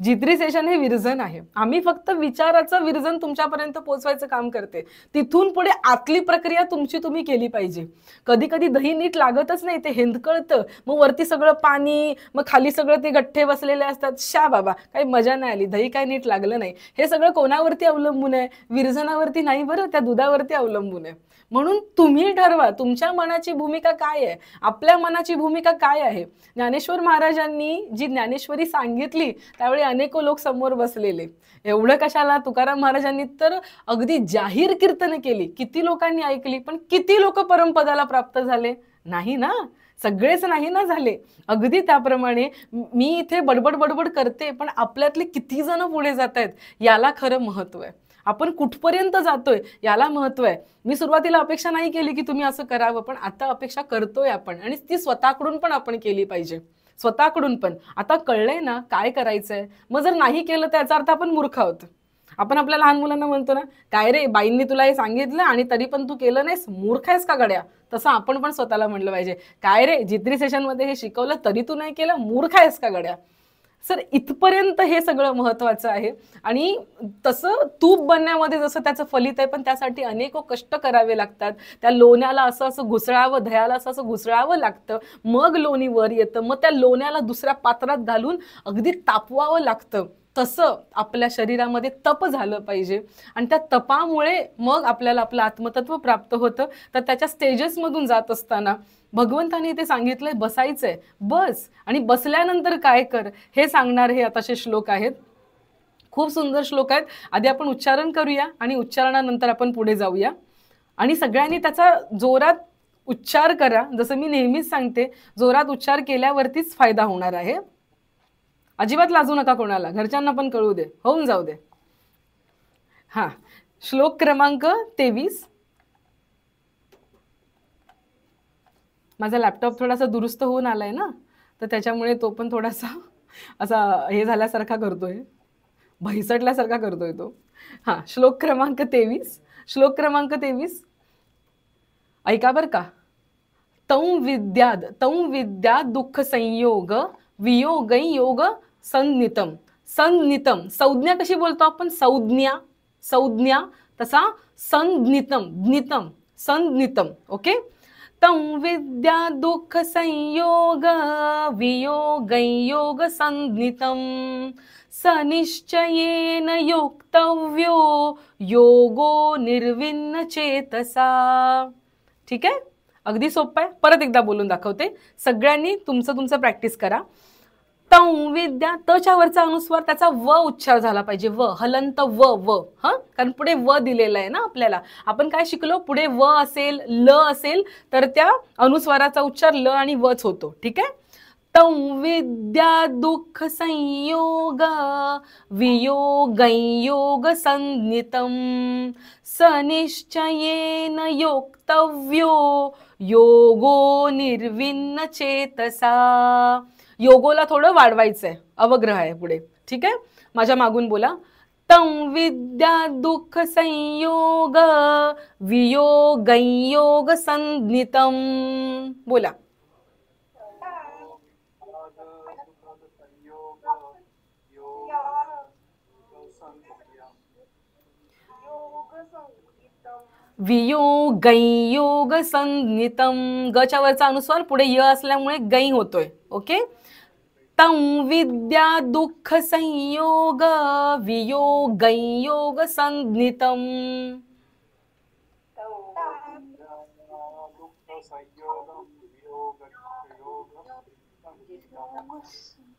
G3 सेशन हे विरजन आहे. आम्ही फक्त विचाराचं विरजन तुमच्यापर्यंत पोहोचवायचं काम करते. तिथून पुढे आतली प्रक्रिया तुमची तुम्ही केली पाहिजे. कधी कधी दही नीट लागतच नाही, ते हेंदकळतं, मग वरती सगळं पाणी, मग खाली सगळं ते गठ्ठे बसलेले असतात. शा बाबा, काही मजा नाही आली, दही काय नीट लागलं नाही. हे सगळं कोणावरती अवलंबून आहे? विरजनावरती नाही बरं, त्या दुधावरती अवलंबून आहे. म्हणून तुम्ही ठरवा तुमच्या मनाची भूमिका काय आहे, आपल्या मनाची भूमिका काय आहे. ज्ञानेश्वर महाराजांनी जी ज्ञानेश्वरी सांगितली त्यावेळी अनेको लोक समोर बसलेले. एवढं कशाला, तुकाराम महाराजांनी तर अगदी जाहीर कीर्तन केली. किती लोकांनी ऐकली, पण किती लोक परमपदाला प्राप्त झाले? नाही ना, सगळेच नाही ना झाले. अगदी त्याप्रमाणे मी इथे बडबड करते, पण आपल्यातले किती जण पुढे जात आहेत याला खरं महत्व आहे. आपण कुठपर्यंत जातोय याला महत्व आहे. मी सुरुवातीला अपेक्षा नाही केली की तुम्ही असं करावं, पण आता अपेक्षा करतोय आपण, आणि ती स्वतःकडून पण आपण केली पाहिजे. स्वतःकडून पण आता कळलंय ना काय करायचंय. मग जर नाही केलं त्याचा अर्थ आपण मूर्ख आहोत. आपण आपल्या लहान मुलांना म्हणतो ना, काय रे बाईंनी तुला हे सांगितलं आणि तरी पण तू केलं नाहीस, मूर्ख आहेस का गड्या. तसं आपण पण स्वतःला म्हटलं पाहिजे, काय रे G3 सेशनमध्ये हे शिकवलं तरी तू नाही केलं, मूर्ख आहेस का गड्या. सर इथपर्यंत हे सगळं महत्वाचं आहे. आणि तसं तूप बनण्यामध्ये जसं त्याचं फलित आहे, पण त्यासाठी अनेक कष्ट करावे लागतात. त्या लोण्याला असं घुसळावं, दह्याला असं घुसळावं लागतं, मग लोणी वर येतं. मग त्या लोण्याला दुसऱ्या पात्रात घालून अगदी तापवावं लागतं. तसं आपल्या शरीरामध्ये तप झालं पाहिजे, आणि त्या तपामुळे मग आपल्याला आपलं आत्मतत्व प्राप्त होतं. तर त्याच्या स्टेजेसमधून जात असताना भगवंताने ते सांगितलंय बसायचंय, बस, आणि बसल्यानंतर काय कर हे सांगणार हे आताचे श्लोक आहेत. खूप सुंदर श्लोक आहेत. आधी आपण उच्चारण करूया आणि उच्चारणानंतर आपण पुढे जाऊया. आणि सगळ्यांनी त्याचा जोरात उच्चार करा. जसं मी नेहमीच सांगते, जोरात उच्चार केल्यावरतीच फायदा होणार आहे. अजिबात लाजू नका कोणाला, घरच्यांना पण कळू दे, होऊन जाऊ दे. हा, श्लोक क्रमांक 23. माझा लॅपटॉप थोडासा दुरुस्त होऊन आलाय ना, तर त्याच्यामुळे तो पण थोडासा असा हे झाल्यासारखा करतोय, भैसटल्यासारखा करतोय तो. हा, श्लोक क्रमांक 23. श्लोक क्रमांक 23 ऐका बर का. तौ विद्याद दुःख संयोग वियोगै योग संज्ञितम. संज्ञितम संज्ञा कशी बोलतो आपण, संज्ञा तसा संज्ञितम संज्ञितम. ओके. तं विद्या दुःख संयोग वियोगै योग संज्ञितम सनिश्चयेन योक्तव्यो योगो निर्विण्ण चेतसा. ठीक आहे, अगदी सोपं आहे. परत एकदा बोलून दाखवते, सगळ्यांनी तुमचं प्रॅक्टिस करा. तं विद्या, तच्या वरचा अनुस्वार त्याचा व उच्चार झाला पाहिजे. व हलंत व हा, कारण पुढे व दिलेला आहे ना आपल्याला. आपण काय शिकलो, पुढे व असेल ल असेल तर त्या अनुस्वाराचा उच्चार ल आणि वच होतो. ठीक आहे. तं विद्या दुःख संयोग वियोगं संज्ञितं स निश्चयेन योक्तव्यो योगो निर्विन्न चेतसा. योगोला थोडं वाढवायचंय, अवग्रह आहे पुढे. ठीक आहे, माझ्या मागून बोला. तं विद्या दुःख संयोग वियोगं संज्ञितं. बोला. वियोगं संज्ञितं. गच्या वरचा अनुस्वार पुढे य असल्यामुळे गै होतोय. ओके. तं विद्या दुःख संयोग वियोगं संज्ञितं.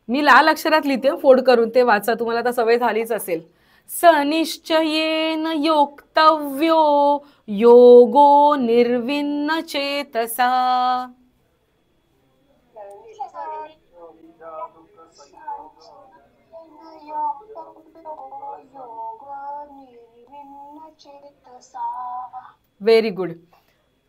मी लाल अक्षरात लिहिते, फोड करून ते वाचा, तुम्हाला आता सवय झालीच असेल. स निश्चयेन योक्तव्यो योगो निर्विन्न चेतसा. Very good.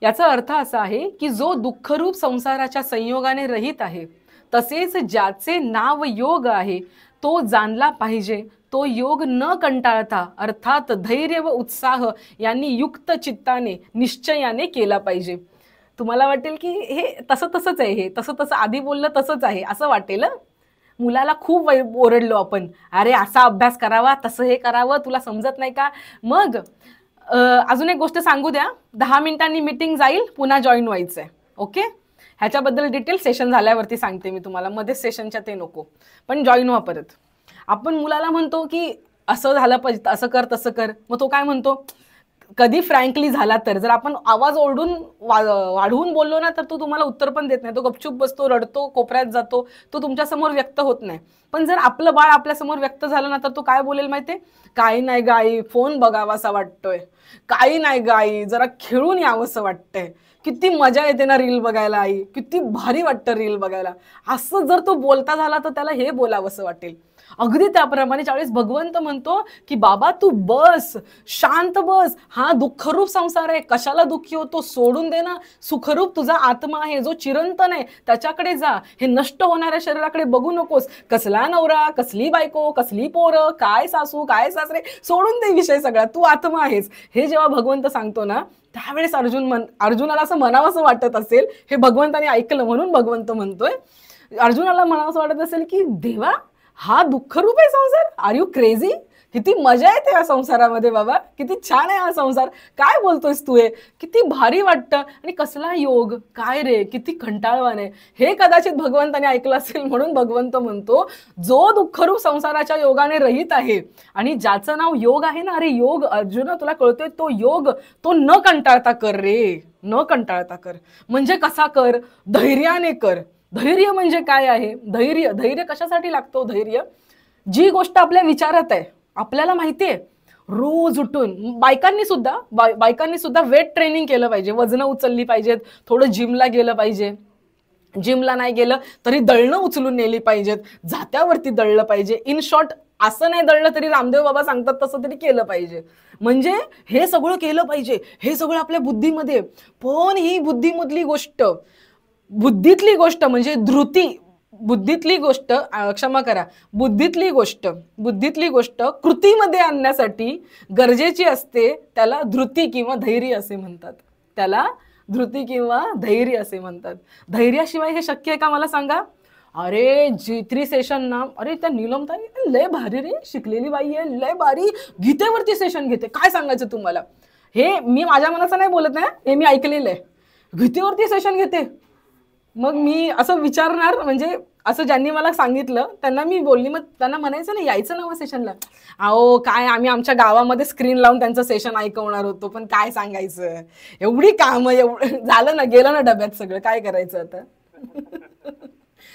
याचा अर्थ असा आहे की जो दुःखरूप संसाराच्या संयोगाने रहित आहे, तसेच ज्याचे नाव योग आहे, तो जाणला पाहिजे. तो योग न कंटाळता अर्थात धैर्य व उत्साह यांनी युक्त चित्ताने निश्चयाने केला पाहिजे. तुम्हाला वाटेल की हे तसंच आहे, हे तसं आधी बोललं तसंच आहे असं वाटेल. मुलाला खूप ओरडलो आपण, अरे असा अभ्यास करावा, तसं हे करावं, तुला समजत नाही का. मग अजून एक गोष्ट सांगू द्या, 10 मिनिटांनी मीटिंग जाईल, पुन्हा जॉईन व्हायचंय. ओके. ह्याच्याबद्दल डिटेल सेशन झाल्यावरती सांगते मी तुम्हाला, मध्ये सेशनच्या ते नको, पण जॉईन व्हा परत. आपण मुलाला म्हणतो की असं झालं पाहिजे, असं कर तसं कर, मग तो काय म्हणतो, कधी फ्रँकली झाला तर जर आपण आवाज ओरडून वाढवून बोललो ना, तर तो तुम्हाला उत्तर पण देत नाही, तो गपचूप बसतो, रडतो, कोपऱ्यात जातो, तो तुमच्यासमोर व्यक्त होत नाही. पण जर आपलं बाळ आपल्यासमोर व्यक्त झालं ना, तर तो काय बोलेल माहितीये, काही नाही गाई, फोन बघावासा वाटतोय, काही नाही गाई, जरा खेळून यावंसं वाटतंय, किती मजा येते ना रील बघायला आई, किती भारी वाटतं रील बघायला, असं जर तो बोलता झाला तर त्याला हे बोलावंसं वाटेल. अगदी त्याप्रमाणे ज्यावेळेस भगवंत म्हणतो की बाबा तू बस, शांत बस, हा दुःखरूप संसार आहे, कशाला दुःखी होतो, सोडून दे ना, सुखरूप तुझा आत्मा आहे जो चिरंतन आहे, त्याच्याकडे जा, हे नष्ट होणाऱ्या शरीराकडे बघू नकोस, कसला नवरा, कसली बायको, कसली पोरं, काय सासू, काय सासरे, सोडून दे विषय सगळा, तू आत्मा आहेस. हे जेव्हा भगवंत सांगतो ना, त्यावेळेस अर्जुनाला असं म्हणावंसं वाटत असेल, हे भगवंताने ऐकलं म्हणून भगवंत म्हणतोय, अर्जुनाला म्हणावंसं वाटत असेल की देवा, हा दुःखरूप आहे संसार, आर यू क्रेझी, किती मजा येते या संसारामध्ये बाबा, किती छान आहे हा संसार, काय बोलतोयस तू, हे किती भारी वाटतं, आणि कसला योग, काय रे, किती कंटाळवाण आहे. हे कदाचित भगवंताने ऐकलं असेल म्हणून भगवंत म्हणतो, जो दुःखरूप संसाराच्या योगाने रहित आहे आणि ज्याचं नाव योग आहे ना, अरे योग अर्जुना तुला कळतोय, तो योग तो न कंटाळता कर रे, न कंटाळता कर. म्हणजे कसा कर, धैर्याने कर. धैर्य म्हणजे काय आहे, धैर्य कशासाठी लागतो, धैर्य जी गोष्ट आपल्या विचारात आहे, आपल्याला माहितीये, रोज उठून बायकांनी सुद्धा वेट ट्रेनिंग केलं पाहिजे, वजनं उचलली पाहिजेत, थोडं जिमला गेलं पाहिजे, जिमला नाही गेलं तरी दळणं उचलून नेली पाहिजेत, जात्यावरती दळलं पाहिजे. इन शॉर्ट, असं नाही दळलं तरी रामदेव बाबा सांगतात तसं तरी केलं पाहिजे. म्हणजे हे सगळं केलं पाहिजे, हे सगळं आपल्या बुद्धीमध्ये. पण ही बुद्धीमधली गोष्ट, बुद्धीतली गोष्ट म्हणजे बुद्धीतली गोष्ट कृतीमध्ये आणण्यासाठी गरजेची असते, त्याला धृती किंवा धैर्य असे म्हणतात. धैर्याशिवाय हे शक्य आहे का मला सांगा. अरे G3 सेशन ना, अरे त्या नीलमताई लय भारी रे, शिकलेली बाई आहे, लय भारी गीतेवरती सेशन घेते, काय सांगायचं तुम्हाला. हे मी माझ्या मनाचं नाही बोलत नाही, हे मी ऐकलेलं आहे, गीतेवरती सेशन घेते. मग मी असं विचारणार, म्हणजे असं ज्यांनी मला सांगितलं त्यांना मी बोलली, मग त्यांना म्हणायचं ना, यायचं ना सेशनला. अहो काय, आम्ही आमच्या गावामध्ये स्क्रीन लावून त्यांचं सेशन ऐकवणार होतो, पण काय सांगायचं, एवढी कामं, एवढं झालं ना, गेलं ना डब्यात सगळं, काय करायचं आता.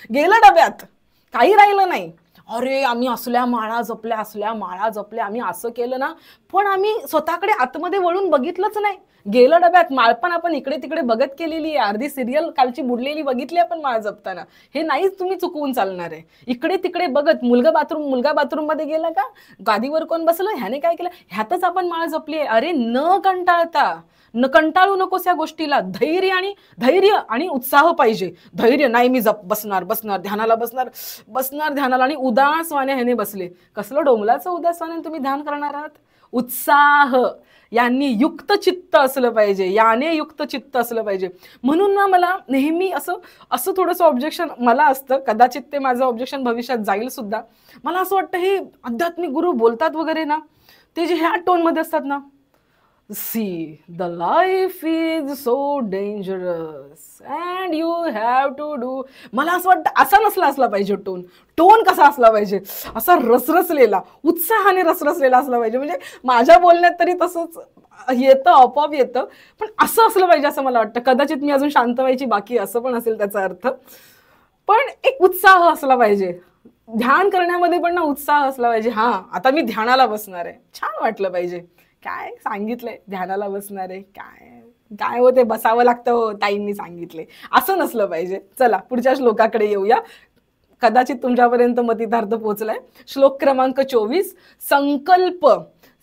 गेलं डब्यात, काही राहिलं नाही. अरे आम्ही असल्या माळा जपल्या, असल्या माळा जपल्या, आम्ही असं केलं ना, पण आम्ही स्वतःकडे आतमध्ये वळून बघितलंच नाही. गेलं डब्यात, माळ पण आपण इकडे तिकडे बघत केलेली आहे, अर्धी सिरियल कालची बुडलेली बघितली आपण माळ जपताना. हे नाहीच तुम्ही चुकवून चालणार आहे. इकडे तिकडे बघत, मुलगा बाथरूम मध्ये गेला का, गादीवर कोण बसलं, ह्याने काय केलं, ह्यातच आपण माळ जपली आहे. अरे न कंटाळता, न कंटाळू नकोस या गोष्टीला. धैर्य आणि उत्साह पाहिजे. धैर्य नाही, मी बसणार ध्यानाला, बसणार ध्यानाला, आणि उदास वाने ह्याने बसले. कसलं डोंबलाचं उदास वाने तुम्ही ध्यान करणार आहात. उत्साह यांनी युक्त चित्त असलं पाहिजे, याने युक्त चित्त असलं पाहिजे. म्हणून ना मला नेहमी असं थोडंसं ऑब्जेक्शन मला असतं, कदाचित ते माझं ऑब्जेक्शन भविष्यात जाईल सुद्धा. मला असं वाटतं हे आध्यात्मिक गुरु बोलतात वगैरे ना, ते जे ह्या टोनमध्ये असतात ना, See, the life is so dangerous and you have to do. मला असं वाटतं असा नसला असला पाहिजे टोन कसा असला पाहिजे, असा रसरसलेला, उत्साहाने रसरसलेला असला पाहिजे. म्हणजे माझ्या बोलण्यात तरी तसंच येतं, आपोआप येतं, पण असं असलं पाहिजे असं मला वाटतं. कदाचित मी अजून शांत व्हायची बाकी, असं पण असेल त्याचा अर्थ. पण एक उत्साह असला पाहिजे ध्यान करण्यामध्ये, पण ना उत्साह असला पाहिजे. हा आता मी ध्यानाला बसणार आहे, छान वाटलं पाहिजे. काय सांगितलंय ध्यानाला बसणार आहे, काय होते, बसावं लागतं हो, ताईंनी सांगितले, असं नसलं पाहिजे. चला पुढच्या श्लोकाकडे येऊया. कदाचित तुमच्यापर्यंत मतितार्थ पोहोचलाय. श्लोक क्रमांक 24.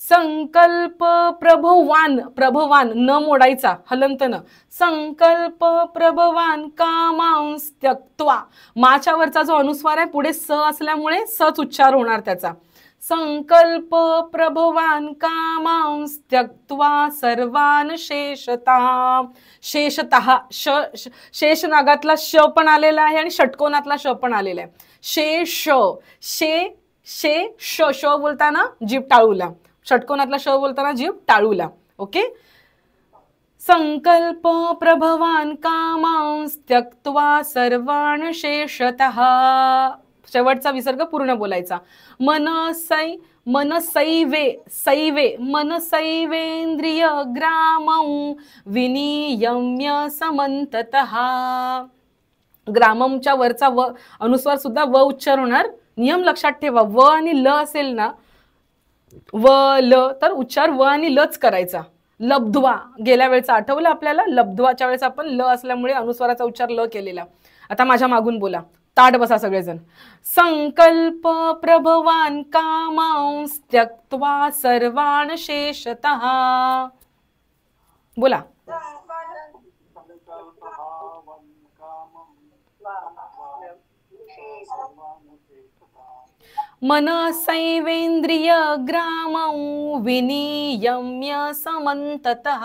संकल्प प्रभवान न मोडायचा, हलंत न. संकल्प प्रभवान कामांस त्यक्त्वा, माच्यावरचा जो अनुस्वार आहे पुढे स असल्यामुळे सच उच्चार होणार त्याचा. संकल्प प्रभवान कामांस त्यक्त्वा सर्वान शेषतः, शेषनागातला श पण आलेला आहे आणि षटकोनातला श पण आलेला आहे. श बोलताना जीभ टाळूला, षटकोनातला श बोलताना जीभ टाळूला. ओके. संकल्प प्रभवान कामांस त्यक्त्वा सर्वान शेषतः, शेवटचा विसर्ग पूर्ण बोलायचा. मनसैवेंद्रिय ग्रामं विनियम्य समंततः. ग्राममच्या वरचा व अनुस्वार सुद्धा व उच्चार होणार. नियम लक्षात ठेवा, व आणि ल असेल ना, व ल, तर उच्चार व आणि लच करायचा. लब्ध्वा गेल्या वेळेचा आठवलं आपल्याला, लब्ध्वाच्या वेळेस आपण ल असल्यामुळे अनुस्वाराचा उच्चार ल केलेला. आता माझ्या मागून बोला, ताट बसा सगळेजण. संकल्प प्रभवान कामांस त्यक्त्वा सर्वान शेषतः. बोला. मनसैवेंद्रिय ग्रामं विनियम्य समंततः.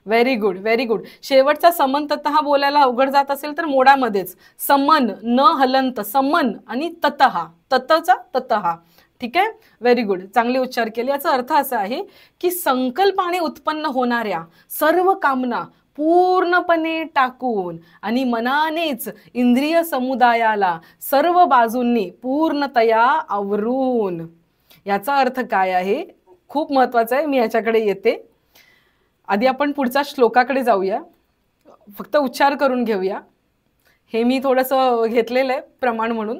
Very good, very good. शेवटचा समंततः बोलायला अवघड जात असेल तर मोडामध्येच समन, न हलंत, समन आणि ततः, ततचा ततः. ठीक आहे, व्हेरी गुड, चांगले उच्चार केले. याचा अर्थ असा आहे की संकल्पाने उत्पन्न होणाऱ्या सर्व कामना पूर्णपणे टाकून आणि मनानेच इंद्रिय समुदायाला सर्व बाजूंनी पूर्णतया आवरून. याचा अर्थ काय आहे, खूप महत्वाचा आहे, मी याच्याकडे येते. आधी आपण पुढच्या श्लोकाकडे जाऊया, फक्त उच्चार करून घेऊया. हे मी थोडंसं घेतलेलं आहे प्रमाण म्हणून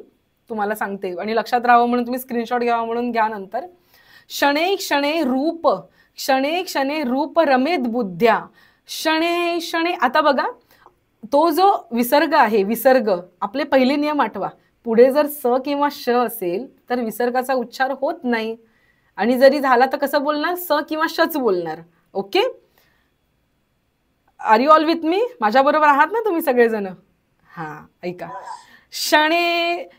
तुम्हाला सांगते, आणि लक्षात राहावं म्हणून तुम्ही स्क्रीनशॉट घ्यावा म्हणून घ्या नंतर. क्षणे क्षणे रूप रमेद बुद्ध्या. क्षणे, आता बघा तो जो विसर्ग आहे, विसर्ग आपले पहिले नियम आठवा. पुढे जर स किंवा श असेल तर विसर्गाचा उच्चार होत नाही, आणि जरी झाला तर कसं बोलणार, स किंवा शच बोलणार. Okay, are you all with me? माझ्या बरोबर आहात ना तुम्ही सगळेजण? हा, ऐका.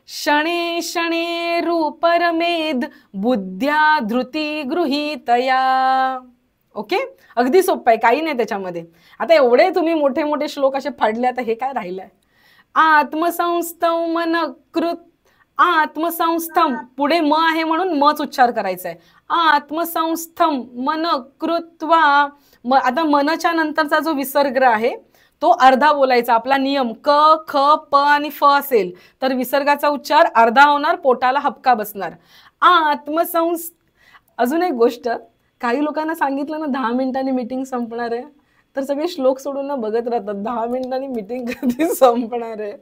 क्षणे रूप रमेद बुद्ध्या धृती गृहीतया. ओके, अगदी सोपं आहे, काही नाही त्याच्यामध्ये. आता एवढे तुम्ही मोठे मोठे श्लोक असे फाडले, आता हे काय राहिलंय. आत्मसंस्थम पुढे म आहे म्हणून मच उच्चार करायचा आहे. आत्मसंस्थम मन कृत्वा. आता मनच्या नंतरचा जो विसर्ग आहे तो अर्धा बोलायचा. आपला नियम क, ख, प आणि फ असेल तर विसर्गाचा उच्चार अर्धा होणार, पोटाला हपका बसणार. अजून एक गोष्ट, काही लोकांना सांगितलं ना 10 मिनिटांनी मीटिंग संपणार आहे, तर सगळे श्लोक सोडून ना बघत राहतात 10 मिनिटांनी मीटिंग कधी संपणार आहे.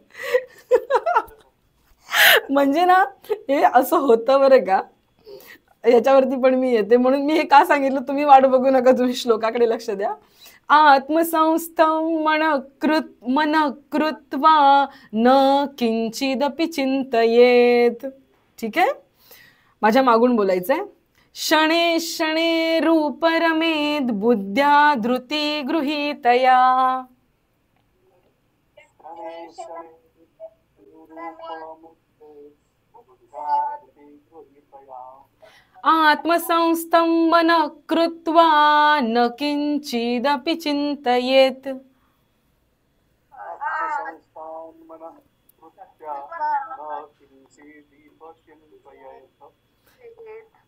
म्हणजे ना हे असं होतं बरं का. याच्यावरती पण मी येते, म्हणून मी हे का सांगितलं, तुम्ही वाट बघू नका, तुम्ही श्लोकाकडे लक्ष द्या. आत्मसंस्थं मन कृत्वा न किंचिदपि चिंतयेत. ठीक आहे, माझ्या मागून बोलायचंय. क्षणे क्षणे रूप रमेद बुद्ध्या धृती गृहीतया. आत्मसंस्थं मन कृत्वा न किंचिदपि चिंतयेत.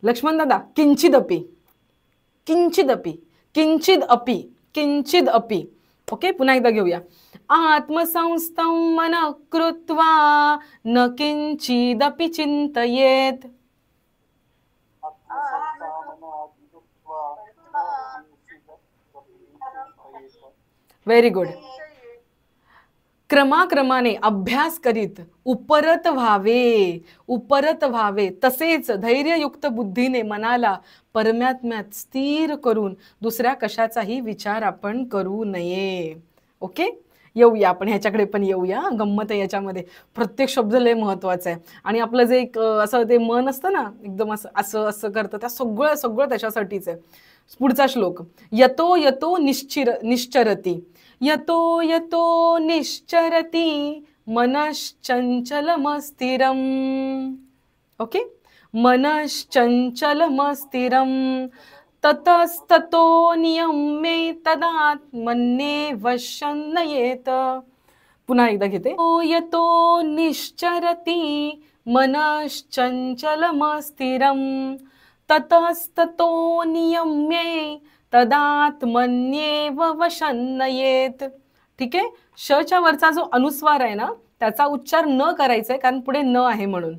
लक्ष्मण दादा, किंचिदपि किंचिदपि किंचिदपि किंचिदपि. ओके, पुन्हा एकदा घेऊया. आत्मसंस्थं मन कृत्वा न किंचिदपि चिंतयेत. Very good. क्रमाक्रमाने अभ्यास करीत उपरत व्हावे, तसेच धैर्ययुक्त बुद्धीने मनाला परमात्म्यात स्थिर करून दुसऱ्या कशाचाही विचार आपण करू नये. ओके, येऊया आपण ह्याच्याकडे पण येऊया. गंमत आहे याच्यामध्ये, प्रत्येक शब्द लय महत्वाचा आहे. आणि आपलं जे एक असं ते मन असतं ना, एकदम असं असं असं करतं, त्या सगळं त्याच्यासाठीच आहे. पुढचा श्लोक. यतो यतो निश्चरती, यतो यतो निश्चरती मनश्चंचलमस्थिरम. ओके, मनश्चंचलमस्थिरम ततस्ततो नियम्ये तदात्मन्ये वशं नयेत. पुन्हा एकदा घेते. यतो निश्चरती मनश्चंचलमस्थिरम ततस्ततो नियम्ये तदात्मन्येव वशं नयेत. ठीक आहे, शच्या वरचा जो अनुस्वार आहे ना, त्याचा उच्चार न करायचा आहे, कारण पुढे न आहे म्हणून.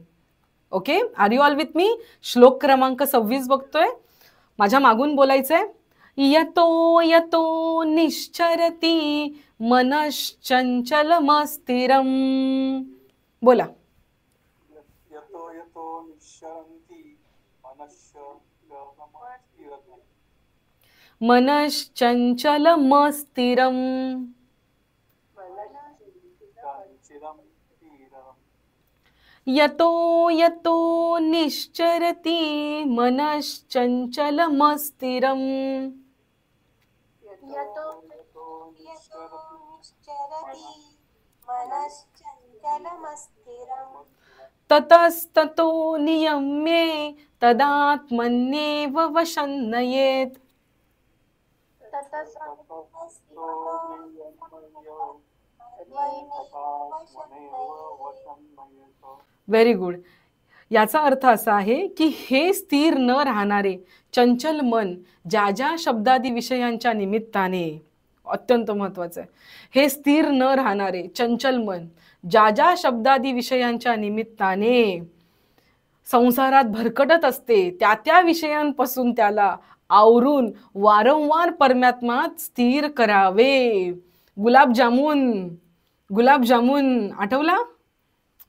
Okay, are you all with me? श्लोक क्रमांक 26 बघतोय, माझ्या मागून बोलायचंय. यतो यतो निश्चरती मनश्चंचलमस्थिरम. बोला. यतो यतो निश्चरन्ति मनश्चंचलमस्थिरम. यतो यतो निश्चरति मनश्चंचलमस्थिरम. ततस्ततो नियम्ये तदात्मन्येव वशं नयेत. Very good. याचा अर्थ असा आहे की हे स्थिर न राहणारे चंचल मन ज्या ज्या शब्दादी विषयांच्या निमित्ताने, अत्यंत महत्वाचं आहे, हे स्थिर न राहणारे चंचल मन ज्या ज्या शब्दादी विषयांच्या निमित्ताने संसारात भरकटत असते, त्या त्या विषयांपासून त्याला आवरून वारंवार परमात्म्यात स्थिर करावे. गुलाबजामुन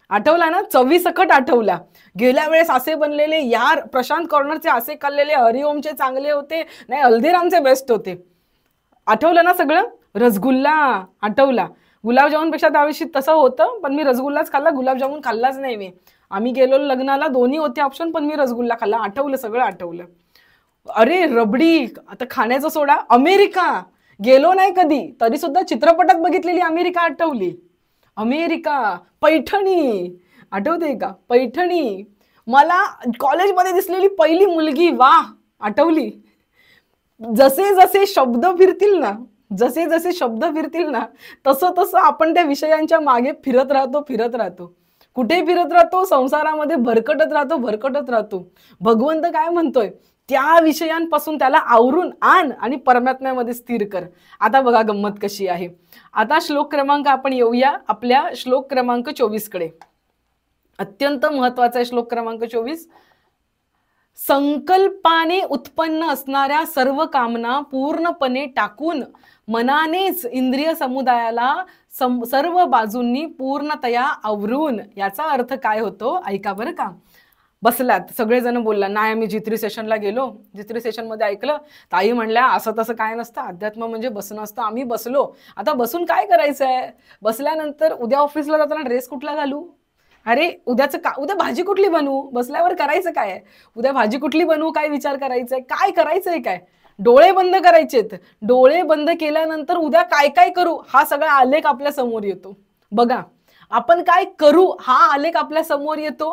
आठवला ना? चवीसकट आठवला. गेल्या वेळेस असे बनलेले यार, प्रशांत कॉर्नरचे असे खाल्लेले, हरिओमचे चांगले होते, नाही हल्दीरामचे बेस्ट होते. आठवलं ना सगळं? रसगुल्ला आठवला. गुलाबजामुनपेक्षा त्यावेळी तसं होतं, पण मी रसगुल्लाच खाल्ला, गुलाबजामुन खाल्लाच नाही मी. आम्ही गेलो लग्नाला, दोन्ही होते ऑप्शन, पण मी रसगुल्ला खाल्ला. आठवलं, सगळं आठवलं. अरे रबडी, आता खाण्याचा सोडा. अमेरिका गेलो नाही कधी, तरी सुद्धा चित्रपटात बघितलेली अमेरिका आठवली. अमेरिका, पैठणी आठवते का? पैठणी, मला कॉलेजमध्ये दिसलेली पहिली मुलगी, वा, आठवली. जसे जसे शब्द फिरतील ना, तसं तसं आपण त्या विषयांच्या मागे फिरत राहतो. कुठे फिरत राहतो? संसारामध्ये भरकटत राहतो. भगवंत काय म्हणतोय? त्या विषयांपासून त्याला आवरून आण आणि परमात्म्यामध्ये स्थिर कर. आता बघा गंमत कशी आहे. आता श्लोक क्रमांक आपण येऊया आपल्या श्लोक क्रमांक 24 कडे. अत्यंत महत्वाचा आहे श्लोक क्रमांक 24. संकल्पाने उत्पन्न असणाऱ्या सर्व कामना पूर्णपणे टाकून मनानेच इंद्रिय समुदायाला सर्व बाजूंनी पूर्णतया आवरून. याचा अर्थ काय होतो ऐका बरं का. बसलात सगळेजण बोलला, नाही आम्ही जित्री सेशनला गेलो, जित्री सेशनमध्ये ऐकलं, ताई म्हणल्या असं तसं काय नसतं, अध्यात्म म्हणजे बसणं असतं. आम्ही बसलो, आता बसून काय करायचं आहे, बसल्यानंतर उद्या ऑफिसला जाताना ड्रेस कुठला घालू, अरे उद्या भाजी कुठली बनवू, बसल्यावर करायचं काय आहे, उद्या भाजी कुठली बनवू काय विचार करायचंय, काय करायचंय, काय डोळे बंद करायचेत. डोळे बंद केल्यानंतर उद्या काय काय करू हा सगळा आलेख आपल्या समोर येतो. बघा आपण काय करू हा आलेख आपल्या समोर येतो.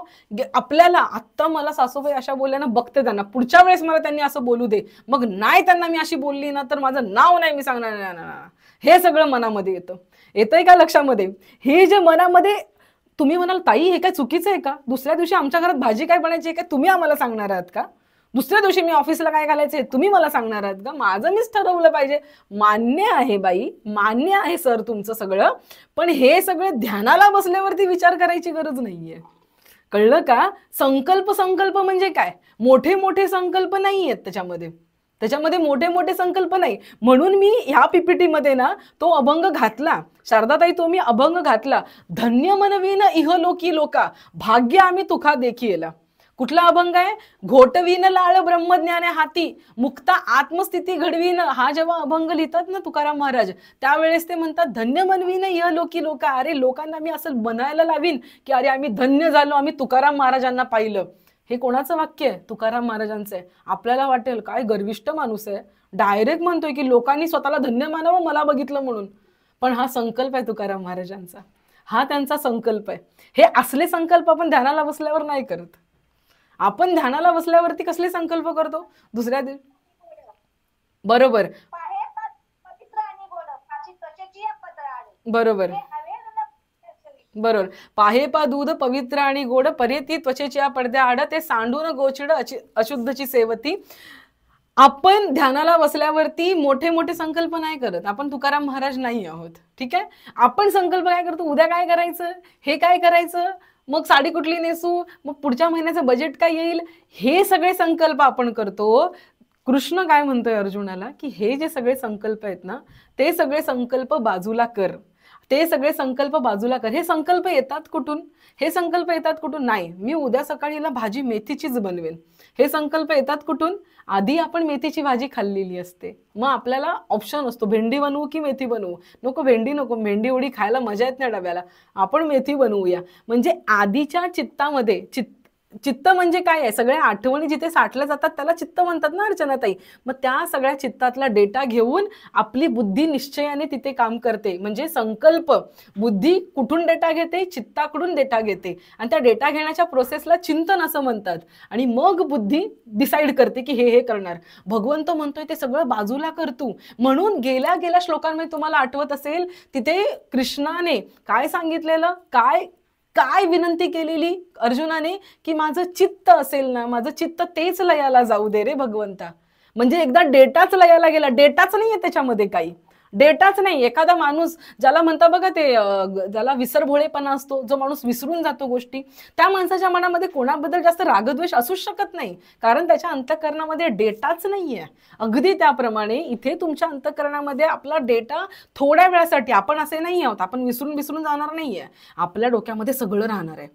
आपल्याला आत्ता मला सासूबाई अशा बोलल्या ना, बघते त्यांना, पुढच्या वेळेस मला त्यांनी असं बोलू दे, मग नाही त्यांना मी अशी बोलली ना तर माझं नाव नाही मी सांगणार ना, हे सगळं मनामध्ये येतं. येतंय का लक्षामध्ये. हे जे मनामध्ये, तुम्ही म्हणाल ताई हे काय चुकीचं आहे का, दुसऱ्या दिवशी आमच्या घरात भाजी काय बनायची काय तुम्ही आम्हाला सांगणार आहात का, दुसऱ्या दिवशी मी ऑफिसला काय घालायचंय तुम्ही मला सांगणार आहात का, माझं मीच ठरवलं पाहिजे. मान्य आहे बाई, मान्य आहे सर तुमचं सगळं, पण हे सगळं ध्यानाला बसल्यावरती विचार करायची गरज नाहीये. कळलं का. संकल्प म्हणजे काय, मोठे मोठे संकल्प नाही आहेत त्याच्यामध्ये मोठे मोठे संकल्प नाही. म्हणून मी ह्या पीपीटी मध्ये ना तो अभंग घातला, शारदाताई तो मी अभंग घातला, धन्य मनवीन इहलोकी लोका भाग्य आम्ही तुका देखीला. कुठला अभंग आहे, घोटवीन लाळ ब्रह्मज्ञाने हाती मुक्ता आत्मस्थिती घडवीन. हा जेव्हा अभंग लिहितात ना तुकाराम महाराज, त्यावेळेस ते म्हणतात धन्य मनवीन इहलोकी लोका. अरे लोकांना मी असं बनायला लावीन की अरे आम्ही धन्य झालो, आम्ही तुकाराम महाराजांना पाहिलं. हे कोणाचं वाक्य आहे, तुकाराम महाराजांचं आहे. आपल्याला वाटेल काय गर्विष्ठ माणूस आहे, डायरेक्ट म्हणतोय की लोकांनी स्वतःला धन्य मानावं मला बघितलं म्हणून. पण हा संकल्प आहे तुकाराम महाराजांचा, हा त्यांचा संकल्प आहे. हे असले संकल्प आपण ध्यानाला बसल्यावर नाही करत. आपण ध्यानाला बसल्यावरती कसले संकल्प करतो दुसऱ्या दिवशी. बरोबर बरोबर बरोबर. पाहे पा दूध पवित्र आणि गोड पर्यती त्वचेच्या पडद्या आड ते सांडून गोचिड अशुद्धची सेवती. आपण ध्यानाला बसल्यावरती मोठे मोठे संकल्प नाही करत, आपण तुकाराम महाराज नाही आहोत. ठीक आहे. आपण संकल्प काय करतो, उद्या काय करायचं, हे काय करायचं, मग साडी कुठली नेसू, मग पुढच्या महिन्याचं बजेट काय येईल, हे सगळे संकल्प आपण करतो. कृष्ण काय म्हणतोय अर्जुनाला की हे जे सगळे संकल्प आहेत ना ते सगळे संकल्प बाजूला कर, ते सगळे संकल्प बाजूला कर. हे संकल्प येतात कुठून, हे संकल्प येतात कुठून, नाही मी उद्या सकाळीला भाजी मेथीचीच बनवेन, हे संकल्प येतात कुठून, आधी आपण मेथीची भाजी खाल्लेली असते, मग आपल्याला ऑप्शन असतो भेंडी बनवू की मेथी बनवू, नको भेंडी नको, भेंडी एवढी खायला मजा येत नाही डब्याला, आपण मेथी बनवूया. म्हणजे आधीच्या चित्तामध्ये, चित्त म्हणजे काय आहे, सगळ्या आठवणी जिथे साठल्या जातात त्याला चित्त म्हणतात ना अर्चनाताई. मग त्या सगळ्या चित्तातला डेटा घेऊन आपली बुद्धी निश्चयाने तिथे काम करते. म्हणजे संकल्प, बुद्धी कुठून डेटा घेते, चित्ताकडून डेटा घेते, आणि त्या डेटा घेण्याच्या प्रोसेसला चिंतन असं म्हणतात. आणि मग बुद्धी डिसाईड करते की हे करणार. भगवंत म्हणतोय ते सगळं बाजूला कर तू. म्हणून गेल्या श्लोकांमध्ये तुम्हाला आठवत असेल तिथे कृष्णाने काय सांगितलेलं, काय विनंती केलेली अर्जुनाने, की माझं चित्त असेल ना, माझं चित्त तेच लयाला जाऊ दे रे भगवंता. म्हणजे एकदा डेटाच लयाला गेला, डेटाच नाहीये त्याच्यामध्ये, काही डेटाच नाही. एखादा माणूस ज्याला म्हणता बघा ते ज्याला विसरभोळेपणा असतो, जो माणूस विसरून जातो गोष्टी, त्या माणसाच्या मनामध्ये कोणाबद्दल जास्त रागद्वेष असूच शकत नाही, कारण त्याच्या अंतःकरणामध्ये डेटाच नाहीये. अगदी त्याप्रमाणे इथे तुमच्या अंतःकरणामध्ये आपला डेटा थोड्या वेळासाठी, आपण असे नाही आहोत, आपण विसरून जाणार नाहीये, आपल्या डोक्यामध्ये सगळं राहणार आहे.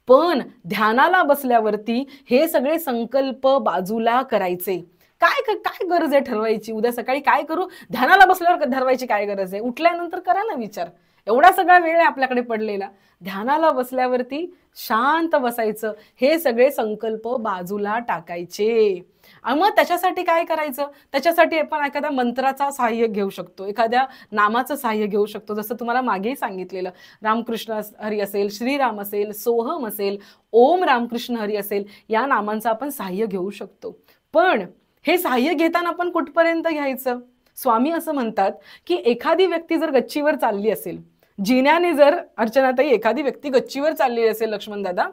पण ध्यानाला बसल्यावरती हे सगळे संकल्प बाजूला करायचे. काय गरज आहे ठरवायची, उद्या सकाळी काय करू, ध्यानाला बसल्यावर ठरवायची काय गरज आहे, उठल्यानंतर करा ना विचार. एवढा सगळा वेळ आहे आपल्याकडे पडलेला. ध्यानाला बसल्यावरती शांत बसायचं, हे सगळे संकल्प बाजूला टाकायचे. आणि मग त्याच्यासाठी काय करायचं, त्याच्यासाठी आपण एखाद्या मंत्राचा सहाय्य घेऊ शकतो, एखाद्या नामाचं सहाय्य घेऊ शकतो. जसं तुम्हाला मागेही सांगितलेलं, रामकृष्ण हरी असेल, श्रीराम असेल, सोहम असेल, ओम रामकृष्ण हरी असेल, या नामांचं आपण सहाय्य घेऊ शकतो. पण हे सहाय्य घेताना आपण कुठपर्यंत घ्यायचं. स्वामी असं म्हणतात की एखादी व्यक्ती जर गच्चीवर चालली असेल, जिन्याने जर अर्चनाताई एखादी व्यक्ती गच्चीवर चालली असेल लक्ष्मण दादा,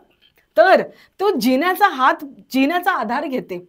तर तो जिन्याचा आधार घेते.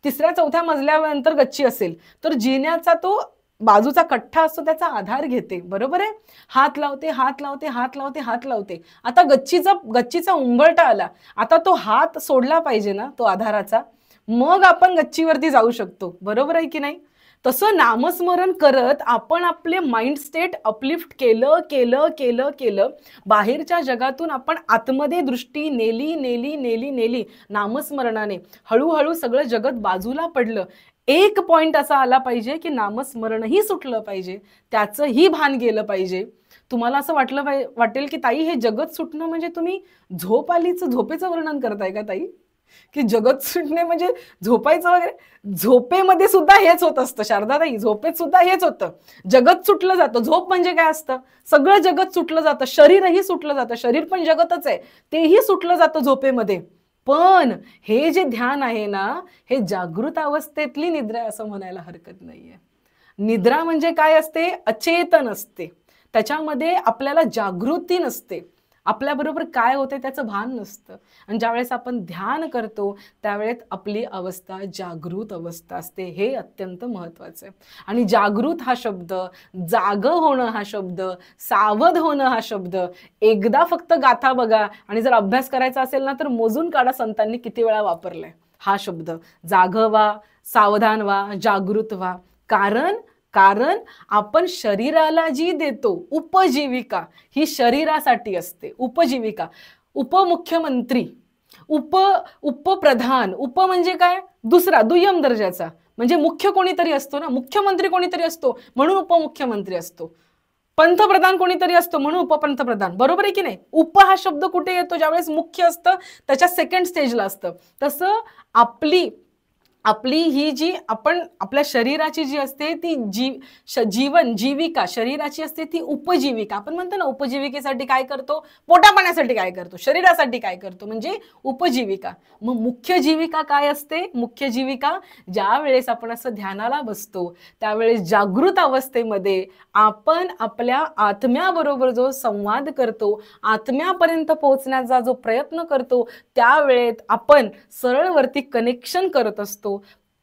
3-4 मजल्यानंतर गच्ची असेल तर जिन्याचा तो बाजूचा कठ्ठा असतो त्याचा आधार घेते. बरोबर आहे. हात लावते, हात लावते, हात लावते, हात लावते. आता गच्चीचा उंबरठा आला, आता तो हात सोडला पाहिजे ना तो आधाराचा. मग आपण गच्चीवरती जाऊ शकतो. बरोबर आहे की नाही? तसं नामस्मरण करत आपण आपले माइंड स्टेट अपलिफ्ट केलं केलं केलं केलं बाहेरच्या जगातून आपण आतमध्ये दृष्टी नेली नेली नेली नेली नामस्मरणाने. हळूहळू सगळं जगत बाजूला पडलं. एक पॉइंट असा आला पाहिजे की नामस्मरणही सुटलं पाहिजे, त्याचंही भान गेलं पाहिजे. तुम्हाला असं वाटेल की ताई हे जगत सुटणं म्हणजे तुम्ही झोप आलीच झोपेचं वर्णन करताय का ताई? की जगत सुटणे म्हणजे झोपायचं वगैरे? झोपेमध्ये सुद्धा हेच होत असतं शारदाताई, झोपेत सुद्धा हेच होतं. जगत सुटलं जातं. झोप म्हणजे काय असतं? सगळं जगत सुटलं जातं, शरीरही सुटलं जातं. शरीर पण जगतच आहे, तेही सुटलं जातं झोपेमध्ये. पण हे जे ध्यान आहे ना, हे जागृत अवस्थेतली निद्रा आहे असं म्हणायला हरकत नाहीये. निद्रा म्हणजे काय असते? अचेतन असते. त्याच्यामध्ये आपल्याला जागृती नसते, आपल्याबरोबर काय होते त्याचं भान नसतं. आणि ज्यावेळेस आपण ध्यान करतो त्यावेळेस आपली अवस्था जागृत अवस्था असते. हे अत्यंत महत्त्वाचं आहे. आणि जागृत हा शब्द, जाग होणं हा शब्द, सावध होणं हा शब्द एकदा फक्त गाथा बघा आणि जर अभ्यास करायचा असेल ना तर मोजून काढा संतांनी किती वेळा वापरलाय हा शब्द. जाग व्हा, सावधान व्हा, जागृत व्हा. कारण आपण शरीराला जी देतो उपजीविका ही शरीरासाठी असते. उपजीविका, उपमुख्यमंत्री, उपप्रधान, उप म्हणजे काय? दुसरा, दुय्यम दर्जाचा. म्हणजे मुख्य कोणीतरी असतो ना, मुख्यमंत्री कोणीतरी असतो म्हणून उपमुख्यमंत्री असतो. पंतप्रधान कोणीतरी असतो म्हणून उपपंतप्रधान. बरोबर आहे की नाही? उप हा शब्द कुठे येतो? ज्यावेळेस मुख्य असतं त्याच्या सेकंड स्टेजला असतं. तसं आपली ही जी आपण आपल्या शरीराची जी असते ती जीवन जीविका शरीराची असते ती उपजीविका. आपण म्हणतो ना उपजीविकेसाठी काय करतो, पोटापाण्यासाठी काय करतो, शरीरासाठी काय करतो, म्हणजे उपजीविका. मग मुख्य जीविका काय असते? मुख्य जीविका ज्या वेळेस आपण असं ध्यानाला बसतो त्यावेळेस जागृत अवस्थेमध्ये आपण आपल्या आत्म्याबरोबर जो संवाद करतो, आत्म्यापर्यंत पोहोचण्याचा जो प्रयत्न करतो, त्यावेळेत आपण सरळवरती कनेक्शन करत असतो.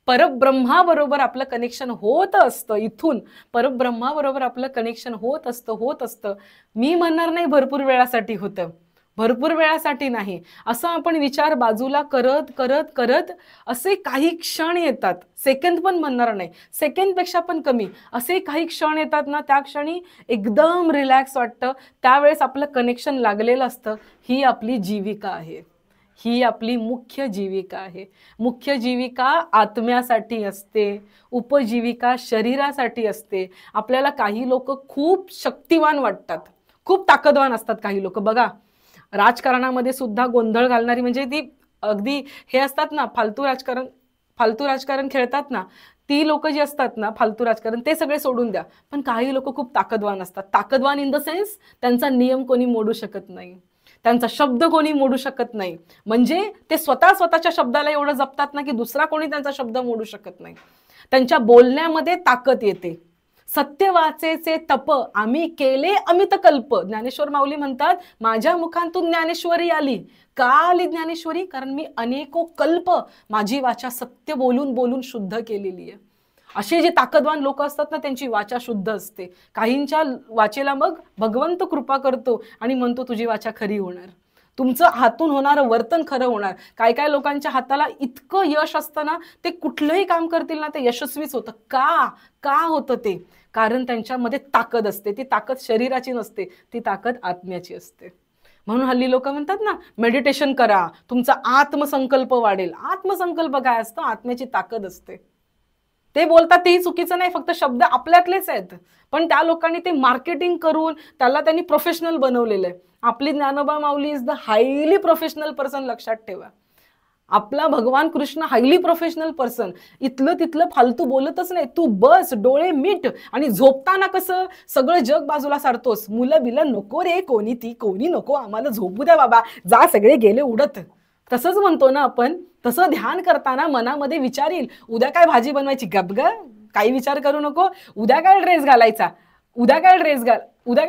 परब्रह्माबरोबर आपलं कनेक्शन होत असतं. इथून परब्रह्माबरोबर आपलं कनेक्शन होत असतं. मी म्हणणार नाही भरपूर वेळासाठी होतं, भरपूर वेळासाठी नाही. असं आपण विचार बाजूला करत करत करत असे काही क्षण येतात, सेकंद पण म्हणणार नाही, सेकंदपेक्षा पण कमी असे काही क्षण येतात ना, त्या क्षणी एकदम रिलॅक्स वाटतं. त्यावेळेस आपलं कनेक्शन लागलेलं असतं. ही आपली जीविका आहे, ही आपली मुख्य जीविका आहे. मुख्य जीविका आत्म्यासाठी असते, उपजीविका शरीरासाठी असते. आपल्याला काही लोक खूप शक्तिवान वाटतात, खूप ताकदवान असतात काही लोक. बघा राजकारणामध्ये सुद्धा गोंधळ घालणारी म्हणजे ती अगदी हे असतात ना, फालतू राजकारण खेळतात ना, ती लोक जी असतात ना फालतू राजकारण, ते सगळे सोडून द्या. पण काही लोक खूप ताकदवान असतात. ताकदवान इन द सेन्स त्यांचा नियम कोणी मोडू शकत नाही, त्यांचा शब्द कोणी मोडू शकत नाही. म्हणजे ते स्वतःच्या शब्दाला एवढं जपतात ना की दुसरा कोणी त्यांचा शब्द मोडू शकत नाही. त्यांच्या बोलण्यामध्ये ताकद येते. सत्य वाचेचे तप आम्ही केले अमित कल्प. ज्ञानेश्वर माऊली म्हणतात माझ्या मुखांतून ज्ञानेश्वरी आली. का आली ज्ञानेश्वरी? कारण मी अनेको कल्प माझी वाचा सत्य बोलून बोलून शुद्ध केलेली आहे. असे जे ताकदवान लोक असतात ना त्यांची वाचा शुद्ध असते. काहींच्या वाचेला मग भगवंत कृपा करतो आणि म्हणतो तुझी वाचा खरी होणार, तुमचं हातून होणारं वर्तन खरं होणार. काय काय लोकांच्या हाताला इतकं यश असतं ना, ते कुठलंही काम करतील ना ते यशस्वीच होतं. का होतं ते? कारण त्यांच्यामध्ये ताकद असते. ती ताकद शरीराची नसते, ती ताकद आत्म्याची असते. म्हणून हल्ली लोक म्हणतात ना मेडिटेशन करा, तुमचा आत्मसंकल्प वाढेल. आत्मसंकल्प काय असतं? आत्म्याची ताकद असते. ते बोलतात तेही चुकीचं नाही, फक्त शब्द आपल्यातलेच आहेत. पण त्या लोकांनी ते मार्केटिंग करून त्याला त्यांनी प्रोफेशनल बनवलेलं आहे. आपली Dnyanoba Mauli is the highly professional person. लक्षात ठेवा, आपला भगवान कृष्ण हायली प्रोफेशनल पर्सन. इथलं तिथलं फालतू बोलतच नाही. तू बस, डोळे मीट आणि झोपताना कसं सगळं जग बाजूला सारतोस. मुलं बिलं नको रे, कोणी ती कोणी नको, आम्हाला झोपू द्या बाबा, जा सगळे गेले उडत. तसंच म्हणतो ना आपण. तसं ध्यान करताना मनामध्ये विचार येईल, उद्या काय भाजी बनवायची, गपग काही विचार करू नको. उद्या काय ड्रेस घालायचा, उद्या काय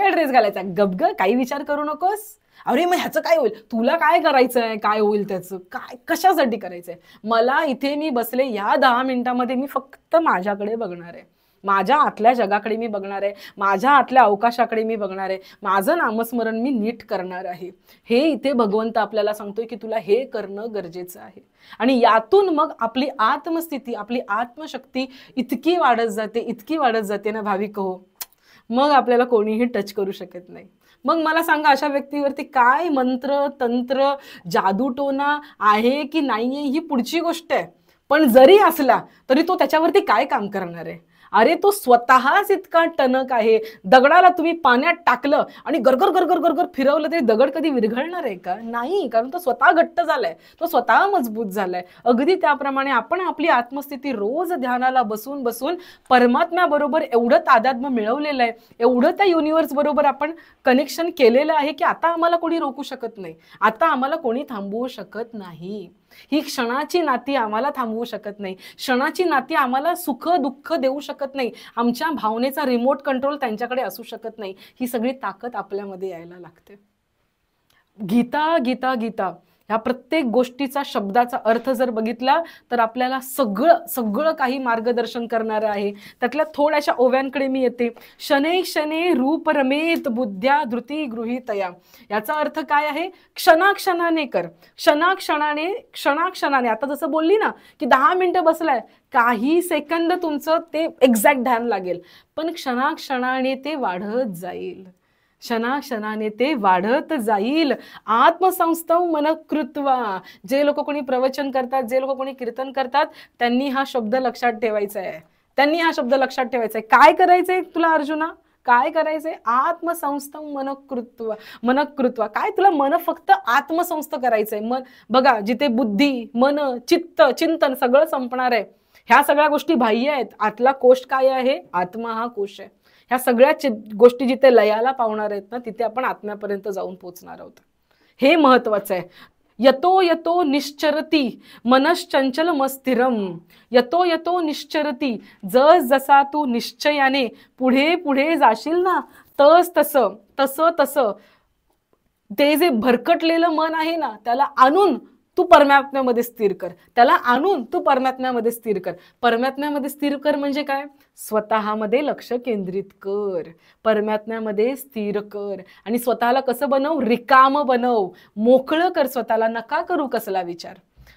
ड्रेस घालायचा, गपग काही विचार करू नकोस. अरे मग ह्याचं काय होईल, तुला काय करायचंय, काय होईल त्याचं, काय कशासाठी करायचंय. मला इथे मी बसले या 10 मिनिटांमध्ये मी फक्त माझ्याकडे बघणार आहे. माझ्या आतल्या जगाकडे मी बघणार आहे, माझ्या आतल्या अवकाशाकडे मी बघणार आहे, माझं नामस्मरण मी नीट करणार आहे. हे इथे भगवंत आपल्याला सांगतोय की तुला हे करणं गरजेचं आहे. आणि यातून मग आपली आत्मस्थिती, आपली आत्मशक्ती इतकी वाढत जाते, इतकी वाढत जाते ना भाविक हो, मग आपल्याला कोणीही टच करू शकत नाही. मग मला सांगा, अशा व्यक्तीवरती काय मंत्र तंत्र जादूटोना आहे की नाहीये ही पुढची गोष्ट आहे. पण जरी असला तरी तो त्याच्यावरती काय काम करणार आहे? अरे तो स्वतःच इतका टणक आहे. दगडाला तुम्ही पाण्यात टाकलं आणि गरगर गरगर गरगर फिरवलं तरी दगड कधी विरघळणार आहे का? नाही, कारण तो स्वतः घट्ट झालाय, तो स्वतः मजबूत झालाय. अगदी त्याप्रमाणे आपण आपली आत्मस्थिती रोज ध्यानाला बसून बसून परमात्म्याबरोबर एवढं तादात्म्य मिळवलेलं आहे, एवढं त्या युनिव्हर्स बरोबर आपण कनेक्शन केलेलं आहे की आता आम्हाला कोणी रोखू शकत नाही, आता आम्हाला कोणी थांबवू शकत नाही. ही क्षणाची नाती आम्हाला थांबवू शकत नाही, क्षणाची नाती आम्हाला सुख दुःख देऊ शकत नाही, आमच्या भावनेचा रिमोट कंट्रोल त्यांच्याकडे असू शकत नाही. ही सगळी ताकद आपल्यामध्ये यायला लागते. गीता गीता गीता ह्या प्रत्येक गोष्टीचा शब्दाचा अर्थ जर बघितला तर आपल्याला सगळं सगळं काही मार्गदर्शन करणारं आहे. त्यातल्या थोड्याशा ओव्यांकडे मी येते. शनै शनै रूप रमेत बुद्ध्या धृती गृहीतया. याचा अर्थ काय आहे? क्षणाक्षणाने कर, क्षणाक्षणाने. आता जसं बोलली ना की 10 मिनिटं बसलाय, काही सेकंद तुमचं ते एक्झॅक्ट ध्यान लागेल, पण क्षणाक्षणाने ते वाढत जाईल, क्षणाक्षणाने ते वाढत जाईल. आत्मसंस्थव मनकृत्वा. जे लोक कोणी प्रवचन करतात, जे लोक कोणी कीर्तन करतात, त्यांनी हा शब्द लक्षात ठेवायचा आहे, त्यांनी हा शब्द लक्षात ठेवायचा आहे. काय करायचंय तुला अर्जुना? काय करायचंय? आत्मसंस्थव मनकृत्वा. काय तुला मन फक्त आत्मसंस्थ करायचंय. मन बघा, जिथे बुद्धी मन चित्त चिंतन सगळं संपणार आहे, ह्या सगळ्या गोष्टी बाह्य आहेत. आतला कोश काय आहे? आत्मा हा कोश आहे. ह्या सगळ्या गोष्टी जिथे लयाला पावणार आहेत ना, तिथे आपण आत्म्यापर्यंत जाऊन पोहोचणार आहोत. हे महत्वाचं आहे. यतो यतो निश्चरती मनश्चंचल मस्थिरम. यतो यतो निश्चरती. जस जसा तू निश्चयाने पुढे पुढे जाशील ना, तसं ते जे भरकटलेलं मन आहे ना, त्याला आणून तू परमात्म्यामध्ये स्थिर कर, त्याला आणून तू परमात्म्यामध्ये स्थिर कर. परमात्म्यामध्ये स्थिर कर म्हणजे काय? स्वतःमध्ये लक्ष केंद्रित कर, परमात्म्यामध्ये स्थिर कर. आणि स्वतःला कसं बनव? रिकाम बनव, मोकळं कर स्वतःला. नका करू कसला विचार,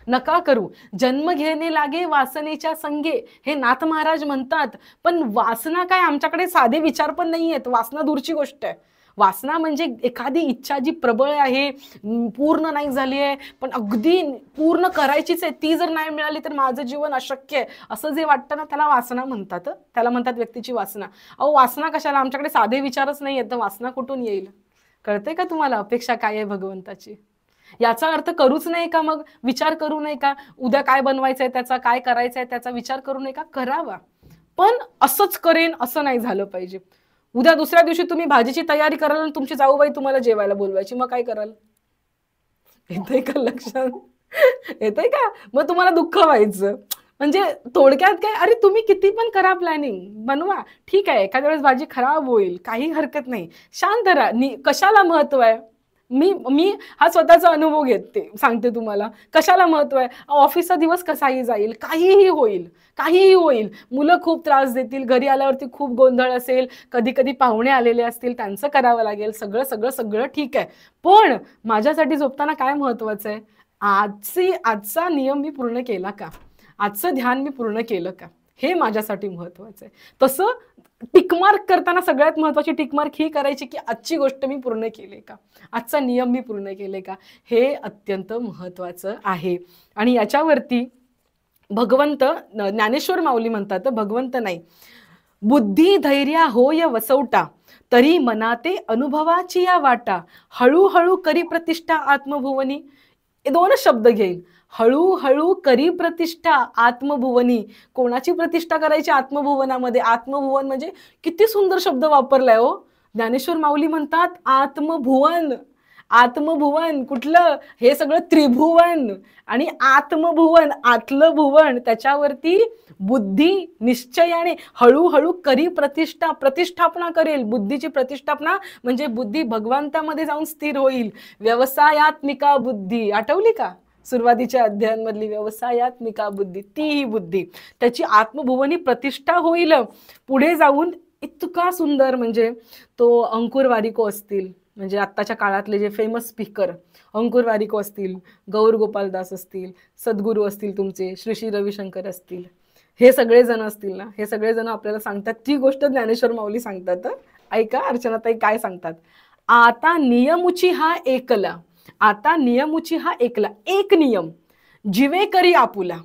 नका करू. जन्म घेणे लागे वासनेच्या संगे, हे नाथ महाराज म्हणतात. पण वासना काय? आमच्याकडे साधे विचार पण नाही आहेत. वासना दूरची गोष्ट आहे. वासना म्हणजे एखादी इच्छा जी प्रबळ आहे, पूर्ण नाही झाली आहे, पण अगदी पूर्ण करायचीच आहे, ती जर नाही मिळाली तर माझं जीवन अशक्य आहे, असं जे वाटतं ना, त्याला वासना म्हणतात. त्याला म्हणतात व्यक्तीची वासना. अहो वासना कशाला? आमच्याकडे साधे विचारच नाही आहेत, तर वासना कुठून येईल? कळते का तुम्हाला अपेक्षा काय आहे भगवंताची? याचा अर्थ करूच नाही का? मग विचार करू नये का? उद्या काय बनवायचंय त्याचा, काय करायचंय त्याचा विचार करू नये का? करावा, पण असंच करेन असं नाही झालं पाहिजे. उद्या दुसऱ्या दिवशी तुम्ही भाजीची तयारी कराल आणि तुमची जाऊबाई तुम्हाला जेवायला बोलवायची, मग काय कराल? येतंय का लक्षात? येतंय का? मग तुम्हाला दुःख व्हायचं. म्हणजे थोडक्यात काय, अरे तुम्ही किती पण करा प्लॅनिंग बनवा, ठीक आहे, एखाद्या वेळेस भाजी खराब होईल, काही हरकत नाही, शांत राहा. कशाला महत्व आहे? मी हा स्वतःचा अनुभव घेते, सांगते तुम्हाला कशाला महत्व आहे. ऑफिसचा दिवस कसाही जाईल, काहीही होईल, काहीही होईल. मुलं खूप त्रास देतील, घरी आल्यावरती खूप गोंधळ असेल, कधी कधी पाहुणे आलेले असतील, त्यांचं करावं लागेल, सगळं सगळं सगळं ठीक आहे. पण माझ्यासाठी झोपताना काय महत्वाचं आहे? आजचा नियम मी पूर्ण केला का? आजचं ध्यान मी पूर्ण केलं का? हे माझ्यासाठी महत्वाचं आहे. तसं टिकमार्क करताना सगळ्यात महत्वाची टिकमार्क ही करायची की आजची गोष्ट मी पूर्ण केली का, आजचा नियम मी पूर्ण केले का, हे अत्यंत महत्वाचं आहे. आणि याच्यावरती भगवंत ज्ञानेश्वर माऊली म्हणतात, भगवंत नाही, बुद्धी धैर्य होय वसवटा, तरी मनाते अनुभवाची या वाटा, हळूहळू करी प्रतिष्ठा आत्मभुवनी. हे दोनच शब्द घेईल, हळूहळू करी प्रतिष्ठा आत्मभुवनी. कोणाची प्रतिष्ठा करायची आत्मभुवनामध्ये? आत्मभुवन म्हणजे किती सुंदर शब्द वापरलाय हो. ज्ञानेश्वर माऊली म्हणतात आत्मभुवन. आत्मभुवन कुठलं? हे सगळं त्रिभुवन आणि आत्मभुवन, आतलं भुवन. त्याच्यावरती बुद्धी निश्चयाने हळूहळू करी प्रतिष्ठापना करेल. बुद्धीची प्रतिष्ठापना म्हणजे बुद्धी भगवंतामध्ये जाऊन स्थिर होईल. व्यवसायात्मिका बुद्धी, आठवली का? सुरुवातीच्या अध्यायांमधली व्यवसायात्मिका बुद्धी, ती ही बुद्धी, त्याची आत्मभुवनी प्रतिष्ठा होईल पुढे जाऊन. इतका सुंदर, म्हणजे तो अंकुर वारिको असतील, म्हणजे आत्ताच्या काळातले जे फेमस स्पीकर अंकुर वारिको असतील, गौर गोपालदास असतील, सद्गुरू असतील तुमचे श्री श्री रविशंकर असतील, हे सगळे जण असतील ना, हे सगळे जण आपल्याला सांगतात ती गोष्ट ज्ञानेश्वर माऊली सांगतात. ऐका अर्चनाताई काय सांगतात. आता नियमुची हा एकला, आता नियमुची हा एकला, एक नियम जीवे करी आपुला,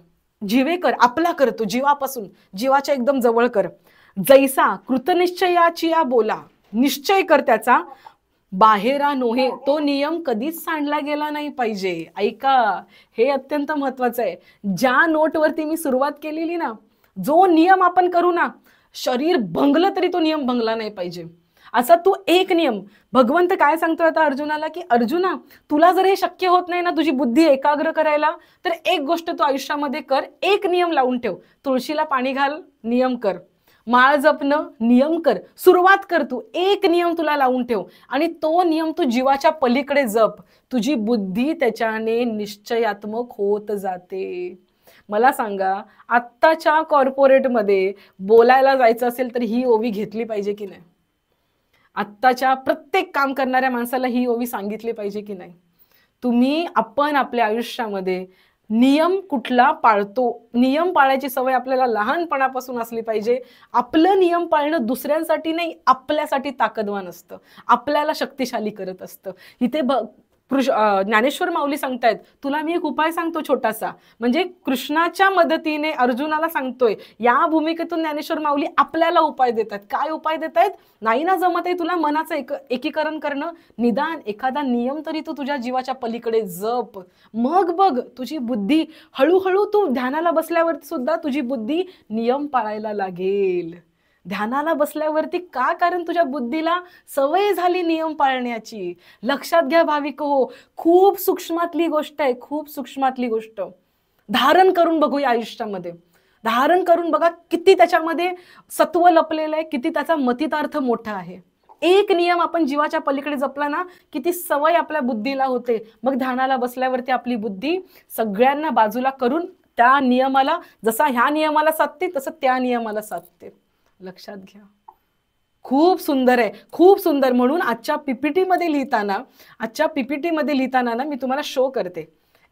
जीवे कर आपला करतो, जीवापासून, जीवाच्या एकदम जवळ कर. जैसा कृतनिश्चयाची या बोला, निश्चय कर त्याचा, बाहेरा नोहे, तो नियम कधीच सांडला गेला नाही पाहिजे. ऐका, हे अत्यंत महत्वाचं आहे. ज्या नोटवरती मी सुरुवात केलेली ना, जो नियम आपण करू ना, शरीर भंगलं तरी तो नियम भंगला नाही पाहिजे. असा तू एक नियम, भगवंत काय सांगतोय आता अर्जुनाला, की अर्जुना तुला जर हे शक्य होत नाही ना तुझी बुद्धी एकाग्र करायला, तर एक गोष्ट तू आयुष्यामध्ये कर, एक नियम लावून ठेव. तुळशीला पाणी घाल, नियम कर. माळ जपणं, नियम कर. सुरुवात कर, तू एक नियम तुला लावून ठेव आणि तो नियम तू जीवाच्या पलीकडे जप. तुझी बुद्धी त्याच्याने निश्चयात्मक होत जाते. मला सांगा, आत्ताच्या कॉर्पोरेटमध्ये बोलायला जायचं असेल तर ही ओवी घेतली पाहिजे की नाही? आत्ताच्या प्रत्येक काम करणाऱ्या माणसाला ही ओवी सांगितली पाहिजे की नाही? आपण आपल्या आयुष्यामध्ये नियम कुठला पाळतो, नियम पाळायची सवय आपल्याला लहानपणापासून असली पाहिजे. आपलं नियम पाळणं दुसऱ्यांसाठी नाही, आपल्यासाठी ताकदवान असतं, आपल्याला शक्तिशाली करत असतं. इथे ज्ञानेश्वर माऊली सांगतायत, तुला मी एक उपाय सांगतो छोटासा, म्हणजे कृष्णाच्या मदतीने अर्जुनाला सांगतोय. या भूमिकेतून ज्ञानेश्वर माऊली आपल्याला उपाय देतात. काय उपाय देत आहेत? नाही ना जमत आहे तुला मनाचं एकीकरण करणं, निदान एखादा नियम तरी तू तुझ्या जीवाच्या पलीकडे जप. मग बघ तुझी बुद्धी हळूहळू, तू ध्यानाला बसल्यावरती सुद्धा तुझी बुद्धी नियम पाळायला लागेल. ध्यानाला बसल्यावरती का? कारण तुझ्या बुद्धीला सवय झाली नियम पाळण्याची. लक्षात घ्या भाविक हो, खूप सूक्ष्मातली गोष्ट आहे, खूप सूक्ष्मातली गोष्ट. धारण करून बघूया आयुष्यामध्ये, धारण करून बघा किती त्याच्यामध्ये सत्व लपलेलं आहे, किती त्याचा मतितार्थ मोठा आहे. एक नियम आपण जीवाच्या पलीकडे जपला ना, किती सवय आपल्या बुद्धीला होते. मग ध्यानाला बसल्यावरती आपली बुद्धी सगळ्यांना बाजूला करून त्या नियमाला, जसा ह्या नियमाला साधते तसं त्या नियमाला साधते. लक्षात घ्या, खूप सुंदर आहे, खूप सुंदर. म्हणून आजच्या पीपीटी मध्ये लिहिताना ना मी तुम्हाला शो करते.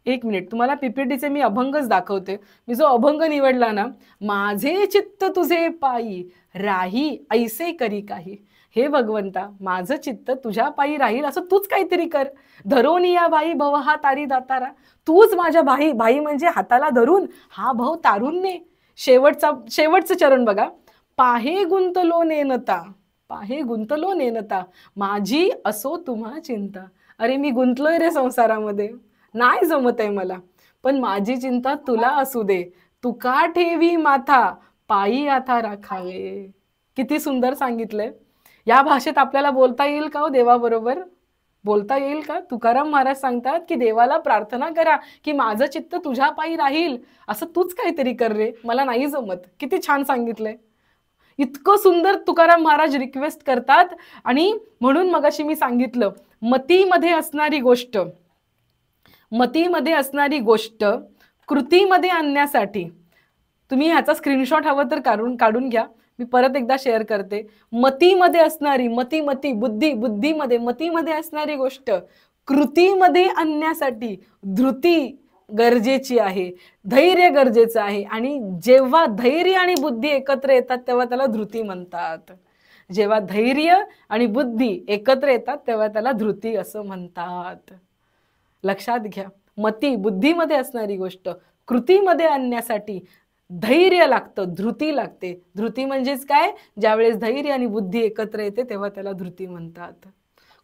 एक मिनिट, तुम्हाला पीपीटीचे मी अभंगच दाखवते. मी जो अभंग निवडला ना, माझे चित्त तुझे पायी राही ऐसे करी काही. हे भगवंता, माझं चित्त तुझ्या पायी राहील असं तूच काहीतरी कर. धरोनी या बाई भव हा तारी दातारा, तूच माझ्या बाई म्हणजे हाताला धरून हा भव तारून ने. शेवटचं चरण बघा, पाहे गुंतलो नेनता माझी असो तुम्हा चिंता. अरे मी गुंतलोय रे संसारामध्ये, नाही जमत आहे मला, पण माझी चिंता तुला असू दे. तुका ठेवी माथा पायी आता राखावे. किती सुंदर सांगितलंय. या भाषेत आपल्याला बोलता येईल का हो देवाबरोबर? बोलता येईल का? तुकाराम महाराज सांगतात की देवाला प्रार्थना करा की माझं चित्त तुझ्या पायी राहील, असं तूच काहीतरी कर रे, मला नाही जमत. किती छान सांगितलंय. इतकं सुंदर तुकाराम महाराज रिक्वेस्ट करतात. आणि म्हणून मगाशी मी सांगितलं, मतीमध्ये असणारी गोष्ट कृतीमध्ये आणण्यासाठी, तुम्ही ह्याचा स्क्रीनशॉट हवं तर काढून घ्या, मी परत एकदा शेअर करते. मतीमध्ये असणारी, मतीमध्ये असणारी गोष्ट कृतीमध्ये आणण्यासाठी धृती गरजेची आहे, धैर्य गरजेचं आहे. आणि जेव्हा धैर्य आणि बुद्धी एकत्र येतात तेव्हा त्याला धृती म्हणतात. जेव्हा धैर्य आणि बुद्धी एकत्र येतात तेव्हा त्याला धृती असं म्हणतात. लक्षात घ्या, बुद्धीमध्ये असणारी गोष्ट कृतीमध्ये आणण्यासाठी धैर्य लागतं, धृती लागते. धृती म्हणजेच काय? ज्यावेळेस धैर्य आणि बुद्धी एकत्र येते तेव्हा त्याला धृती म्हणतात.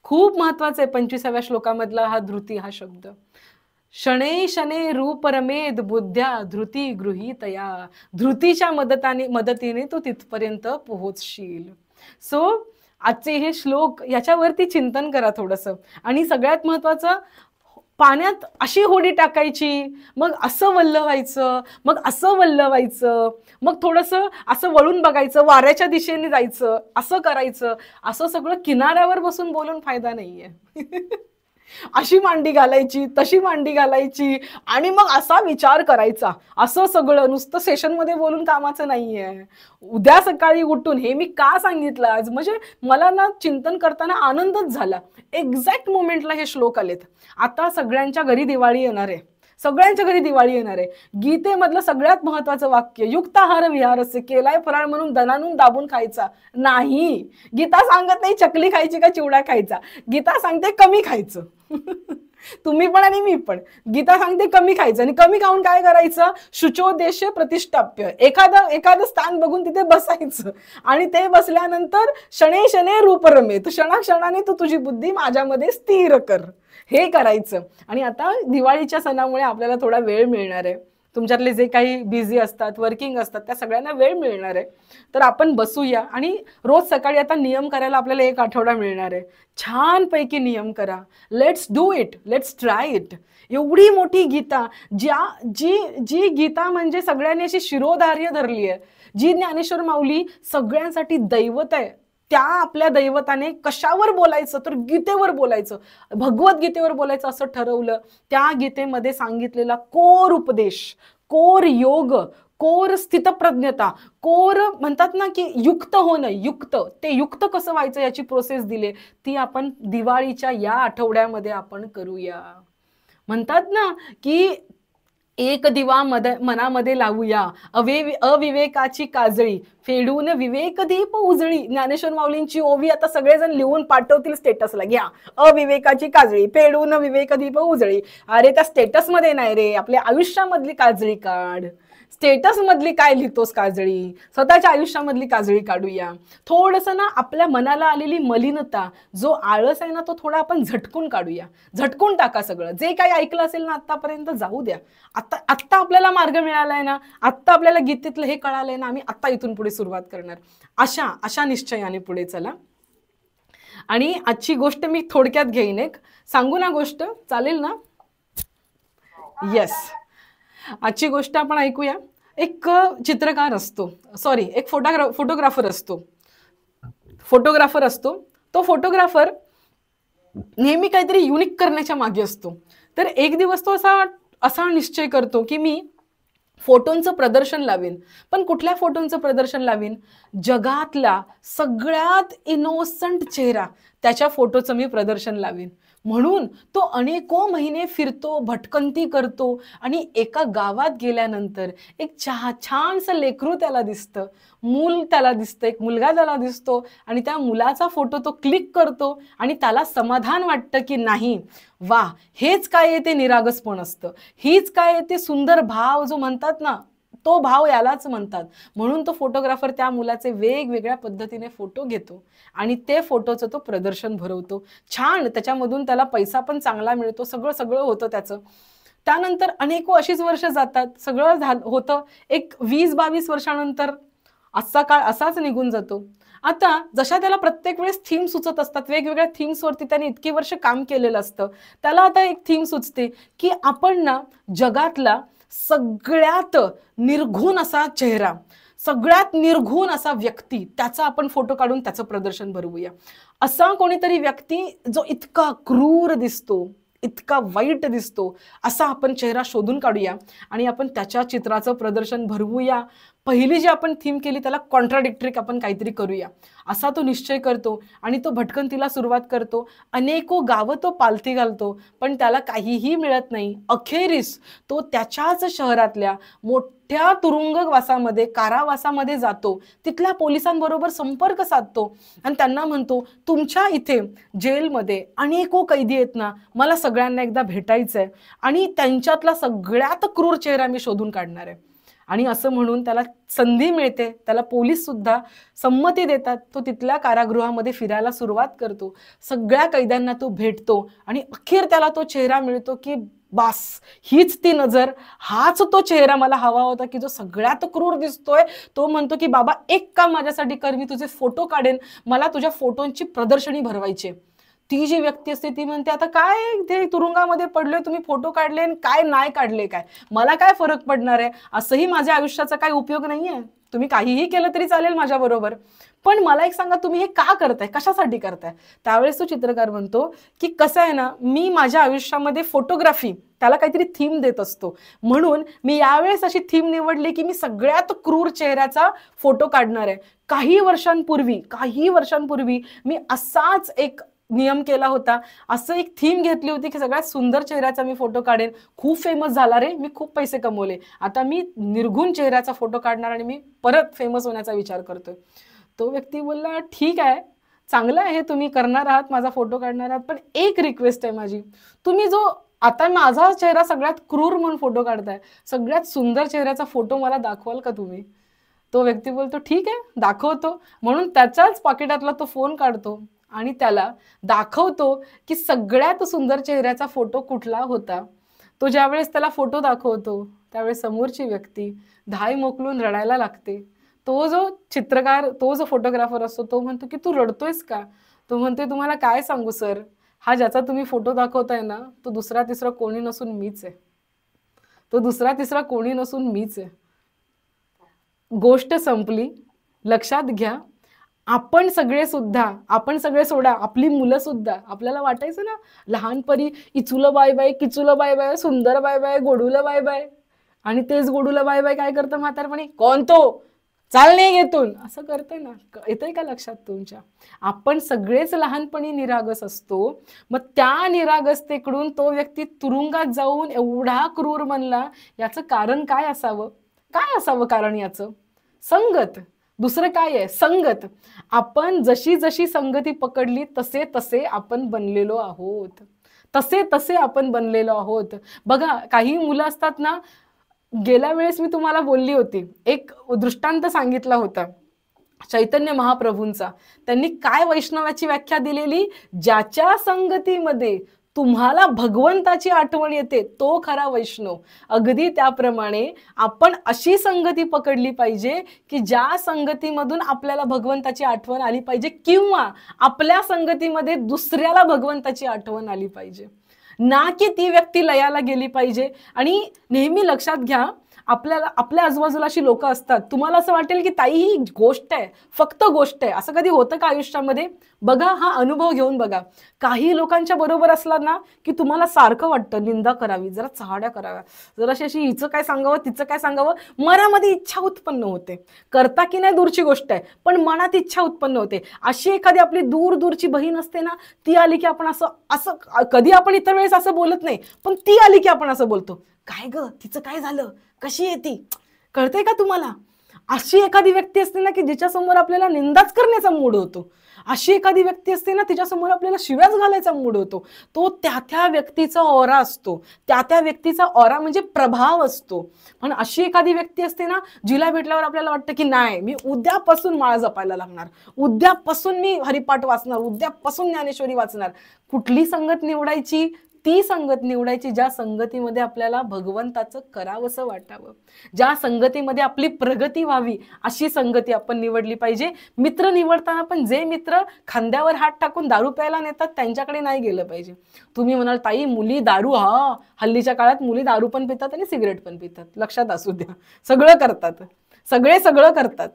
खूप महत्वाचं आहे 25व्या श्लोकामधला हा धृती हा शब्द. शनै शनै रूप रमेद बुद्ध्या धृती गृहीतया. धृतीच्या मदतीने तू तिथपर्यंत पोहोचशील. सो आजचे हे श्लोक याच्यावरती चिंतन करा थोडंसं. आणि सगळ्यात महत्वाचं, पाण्यात अशी होडी टाकायची, मग असं वल्लवायचं, मग थोडंसं असं वळून बघायचं, वाऱ्याच्या दिशेने जायचं, असं करायचं. असं सगळं किनाऱ्यावर बसून बोलून फायदा नाहीये. अशी मांडी घालायची, तशी मांडी घालायची, आणि मग असा विचार करायचा. असं सगळं नुसतं सेशनमध्ये बोलून कामाचं नाहीये. उद्या सकाळी उठून हे मी का सांगितलं आज, म्हणजे मला ना चिंतन करताना आनंदच झाला. एक्झॅक्ट मोमेंटला हे श्लोक आलेत. आता सगळ्यांच्या घरी दिवाळी येणार आहे, सगळ्यांच्या घरी दिवाळी येणार आहे. गीतेमधलं सगळ्यात महत्वाचं वाक्य, युक्ताहार विहारस्य, केलाय फराळ म्हणून दणानून दाबून खायचा नाही. गीता सांगत नाही चकली खायची का चिवडा खायचा, गीता सांगते कमी खायचं. तुम्ही पण आणि मी पण. गीता सांगते कमी खायचं, आणि कमी खाऊन काय करायचं, शुचोदेश प्रतिष्ठाप्य, एखादं स्थान बघून तिथे बसायचं, आणि ते बसल्यानंतर शने शने रूप रमे, तू क्षणाक्षणाने तू तुझी बुद्धी माझ्यामध्ये स्थिर कर, हे करायचं. आणि आता दिवाळीच्या सणामुळे आपल्याला थोडा वेळ मिळणार आहे. तुमच्यातले जे काही बिझी असतात, वर्किंग असतात, त्या सगळ्यांना वेळ मिळणार आहे. तर आपण बसूया आणि रोज सकाळी आता नियम करायला आपल्याला 1 आठवडा मिळणार आहे. छानपैकी नियम करा. Let's do it, let's try it. एवढी मोठी गीता, जी गीता म्हणजे सगळ्यांनी अशी शिरोधार्य धरली आहे, जी ज्ञानेश्वर माऊली सगळ्यांसाठी दैवत आहे, त्या आपल्या दैवताने कशावर बोलायचं तर गीतेवर बोलायचं, भगवद्गीतेवर बोलायचं असं ठरवलं. त्या गीतेमध्ये सांगितलेला कोर उपदेश, कोर योग, कोर स्थितप्रज्ञता, कोर म्हणतात ना की युक्त होणं, युक्त, ते युक्त कसं व्हायचं याची प्रोसेस दिली. ती आपण दिवाळीच्या या आठवड्यामध्ये आपण करूया. म्हणतात ना की एक दिवा मनामध्ये लावूया, अविवेकाची काजळी फेडून विवेक दीप उजळी. ज्ञानेश्वर माऊलींची ओवी आता सगळेजण लिहून पाठवतील स्टेटसला, घ्या, अविवेकाची काजळी फेडून विवेक दीप उजळी. अरे त्या स्टेटसमध्ये नाही रे, आपल्या आयुष्यामधली काजळी काढ. स्टेटस मधली काय लिहितोस काजळी, स्वतःच्या आयुष्यामधली काजळी काढूया. थोडंसं ना आपल्या मनाला आलेली मलिनता, जो आळस आहे ना, तो थोडा आपण झटकून काढूया, झटकून टाका. सगळं जे काही ऐकलं असेल ना आतापर्यंत जाऊ द्या. आत्ता आपल्याला मार्ग मिळालाय ना, आत्ता आपल्याला गीतेतलं हे कळालंय ना, आम्ही आत्ता इथून पुढे सुरुवात करणार. अशा निश्चयाने पुढे चला. आणि आजची गोष्ट मी थोडक्यात घेईन, एक सांगू ना गोष्ट, चालेल ना? येस, आजची गोष्ट आपण ऐकूया. एक चित्रकार असतो, सॉरी एक फोटोग्राफर असतो. तो फोटोग्राफर नेहमी काहीतरी युनिक करण्याच्या मागे असतो. तर एक दिवस तो असा निश्चय करतो की मी फोटोंचं प्रदर्शन लावेन. पण कुठल्या फोटोंचं प्रदर्शन लावेन? जगातला सगळ्यात इनोसंट चेहरा, त्याच्या फोटोचं मी प्रदर्शन लावेन. म्हणून तो अनेको महिने फिरतो, भटकंती करतो, आणि एका गावात गेल्यानंतर एक छानसं लेकरू त्याला दिसतं, मूल त्याला दिसतं, एक मुलगा त्याला दिसतो, आणि त्या मुलाचा फोटो तो क्लिक करतो, आणि त्याला समाधान वाटतं की नाही, वा, हेच काय ते निरागसपण असतं, हीच काय ते सुंदर भाव जो म्हणतात ना, तो भाव यालाच म्हणतात. म्हणून तो फोटोग्राफर त्या मुलाचे वेगवेगळ्या पद्धतीने फोटो घेतो, आणि ते फोटोचं तो प्रदर्शन भरवतो. छान, त्याच्यामधून त्याला पैसा पण चांगला मिळतो, सगळं होतं त्याचं. त्यानंतर अनेको अशीच वर्ष जातात, सगळं होतं. एक 20-22 वर्षानंतर आजचा काळ असाच निघून जातो. आता जशा त्याला प्रत्येक वेळेस थीम सुचत असतात, वेगवेगळ्या थीम्सवरती त्याने इतकी वर्ष काम केलेलं असतं, त्याला आता एक थीम सुचते की आपण ना जगातला सगळ्यात निर्घुण असा चेहरा, सगळ्यात निर्घुण असा व्यक्ती, त्याचा आपण फोटो काढून त्याचं प्रदर्शन भरवूया. असा कोणीतरी व्यक्ती जो इतका क्रूर दिसतो, इतका वाईट दिसतो, असा आपण चेहरा शोधून काढूया आणि आपण त्याच्या चित्राचं प्रदर्शन भरवूया. पहिली जी आपण थीम केली त्याला कॉन्ट्राडिक्टरी आपण काहीतरी करूया, असा तो निश्चय करतो आणि तो भटकंतीला सुरुवात करतो. अनेको गावं तो पालथी घालतो, पण त्याला काहीही मिळत नाही. अखेरीस तो त्याच्याच शहरातल्या मोठ्या तुरुंगवासामध्ये, कारावासामध्ये जातो. तिथल्या पोलिसांबरोबर संपर्क साधतो आणि त्यांना म्हणतो, तुमच्या इथे जेलमध्ये अनेको कैदी आहेत ना, मला सगळ्यांना एकदा भेटायचं आहे आणि त्यांच्यातला सगळ्यात क्रूर चेहरा मी शोधून काढणार आहे. आणि असं म्हणून त्याला संधी मिळते, त्याला पोलीस सुद्धा संमती देतात. तो तिथल्या कारागृहामध्ये फिरायला सुरुवात करतो, सगळ्या कैद्यांना तो भेटतो आणि अखेर त्याला तो चेहरा मिळतो की बास, हीच ती नजर, हाच तो चेहरा मला हवा होता की जो सगळ्यात क्रूर दिसतोय. तो म्हणतो की बाबा एक काम माझ्यासाठी कर, मी तुझे फोटो काढेन, मला तुझ्या फोटोंची प्रदर्शनी भरवायची. ती जी व्यक्ती असते ती म्हणते, आता काय ते तुरुंगामध्ये पडलोय, तुम्ही फोटो काढले काय नाही काढले, काय मला काय फरक पडणार आहे, असंही माझ्या आयुष्याचा काही उपयोग नाहीये. तुम्ही काहीही केलं तरी चालेल माझ्याबरोबर, पण मला एक सांगा तुम्ही हे का करताय, कशासाठी करताय. त्यावेळेस तो चित्रकार म्हणतो की कसं आहे ना, मी माझ्या आयुष्यामध्ये फोटोग्राफी त्याला काहीतरी थीम देत असतो, म्हणून मी यावेळेस अशी थीम निवडली की मी सगळ्यात क्रूर चेहऱ्याचा फोटो काढणार आहे. काही वर्षांपूर्वी मी असाच एक नियम केला होता, असं एक थीम घेतली होती की सगळ्यात सुंदर चेहऱ्याचा मी फोटो काढेन. खूप फेमस झाला रे, मी खूप पैसे कमवले, आता मी निर्गुण चेहऱ्याचा फोटो काढणार आणि मी परत फेमस होण्याचा विचार करतोय. तो व्यक्ती बोलला ठीक आहे, चांगलं आहे, तुम्ही करणार आहात, माझा फोटो काढणार आहात, पण एक रिक्वेस्ट आहे माझी, तुम्ही जो आता माझा चेहरा सगळ्यात क्रूर म्हणून फोटो काढताय, सगळ्यात सुंदर चेहऱ्याचा फोटो मला दाखवाल का तुम्ही. तो व्यक्ती बोलतो ठीक आहे दाखवतो, म्हणून त्याच्याच पाकिटातला तो फोन काढतो आणि त्याला दाखवतो की सगळ्यात सुंदर चेहऱ्याचा फोटो कुठला होता. तो ज्यावेळेस त्याला फोटो दाखवतो त्यावेळेस समोरची व्यक्ती धाय मोकलून रडायला लागते. तो जो चित्रकार, तो जो फोटोग्राफर असतो तो म्हणतो की तू रडतोयस का. तो म्हणतोय तुम्हाला काय सांगू सर, हा ज्याचा तुम्ही फोटो दाखवताय ना, तो दुसरा तिसरा कोणी नसून मीच आहे, तो दुसरा तिसरा कोणी नसून मीच आहे. गोष्ट संपली. लक्षात घ्या, आपण सगळे सोडा, आपली मुलं सुद्धा, आपल्याला वाटायचं ना लहानपणी इचुलं बाय बाय, किचुलं बाय बाय, सुंदर बाय बाय, गोडूला बाय बाय, आणि तेच गोडूला बाय बाय काय करतं म्हातारपणी, कोण तो, चाल नाही येतून, असं करतंय ना. येतंय का लक्षात तुमच्या. आपण सगळेच लहानपणी निरागस असतो, मग त्या निरागसतेकडून तो व्यक्ती तुरुंगात जाऊन एवढा क्रूर बनला. याचं कारण काय असावं कारण याचं. संगत, दुसरं काय आहे, संगत. आपण जशी जशी संगती पकडली तसे तसे आपण बनलेलो आहोत. बघा काही मुलं असतात ना, गेल्या वेळेस मी तुम्हाला बोलली होती, एक दृष्टांत सांगितला होता चैतन्य महाप्रभूंचा. त्यांनी काय वैष्णवाची व्याख्या दिलेली, ज्याच्या संगतीमध्ये तुम्हाला भगवंताची आठवण येते तो खरा वैष्णव. अगदी त्याप्रमाणे आपण अशी संगती पकडली पाहिजे की ज्या संगतीमधून आपल्याला भगवंताची आठवण आली पाहिजे, किंवा आपल्या संगतीमध्ये दुसऱ्याला भगवंताची आठवण आली पाहिजे, ना की ती व्यक्ती लयाला गेली पाहिजे. आणि नेहमी लक्षात घ्या, आपल्या आजूबाजूला अशी लोक असतात, तुम्हाला असं वाटेल की ताई ही गोष्ट आहे, फक्त गोष्ट आहे, असं कधी होतं का आयुष्यामध्ये. बघा, हा अनुभव घेऊन बघा. काही लोकांच्या बरोबर असला ना की तुम्हाला सारखं वाटतं निंदा करावी, जरा चहाड्या कराव्या, जराशी अशी हिचं काय सांगावं तिचं काय सांगावं, मनामध्ये इच्छा उत्पन्न होते. करता की नाही दूरची गोष्ट आहे, पण मनात इच्छा उत्पन्न होते. अशी एखादी आपली दूरची बहीण असते ना, ती आली की आपण असं कधी आपण इतर वेळेस असं बोलत नाही, पण ती आली की आपण असं बोलतो, काय ग तिचं काय झालं, कशी आहे ती, कळतंय का तुम्हाला. अशी एखादी व्यक्ती असते ना की जिच्यासमोर आपल्याला निंदाच करण्याचा मूड होतो. अशी एखादी व्यक्ती असते ना तिच्यासमोर आपल्याला शिव्याच घालायचा मूड होतो. तो त्या व्यक्तीचा ऑरा असतो, त्या व्यक्तीचा ऑरा म्हणजे प्रभाव असतो. पण अशी एखादी व्यक्ती असते ना जिला भेटल्यावर आपल्याला वाटतं की नाही, मी उद्यापासून माळ जपायला लागणार, उद्यापासून मी हरिपाठ वाचणार, उद्यापासून ज्ञानेश्वरी वाचणार. कुठली संगत निवडायची, ती संगत निवडायची ज्या संगतीमध्ये आपल्याला भगवंताचं करावंसं वाटावं, ज्या संगतीमध्ये आपली प्रगती व्हावी, अशी संगती आपण निवडली पाहिजे. मित्र निवडताना पण जे मित्र खांद्यावर हात टाकून दारू प्यायला नेतात त्यांच्याकडे नाही गेलं पाहिजे. तुम्ही म्हणाल ताई मुली दारू, हल्लीच्या काळात मुली दारू पण पितात आणि सिगरेट पण पितात, लक्षात असू द्या, सगळं करतात.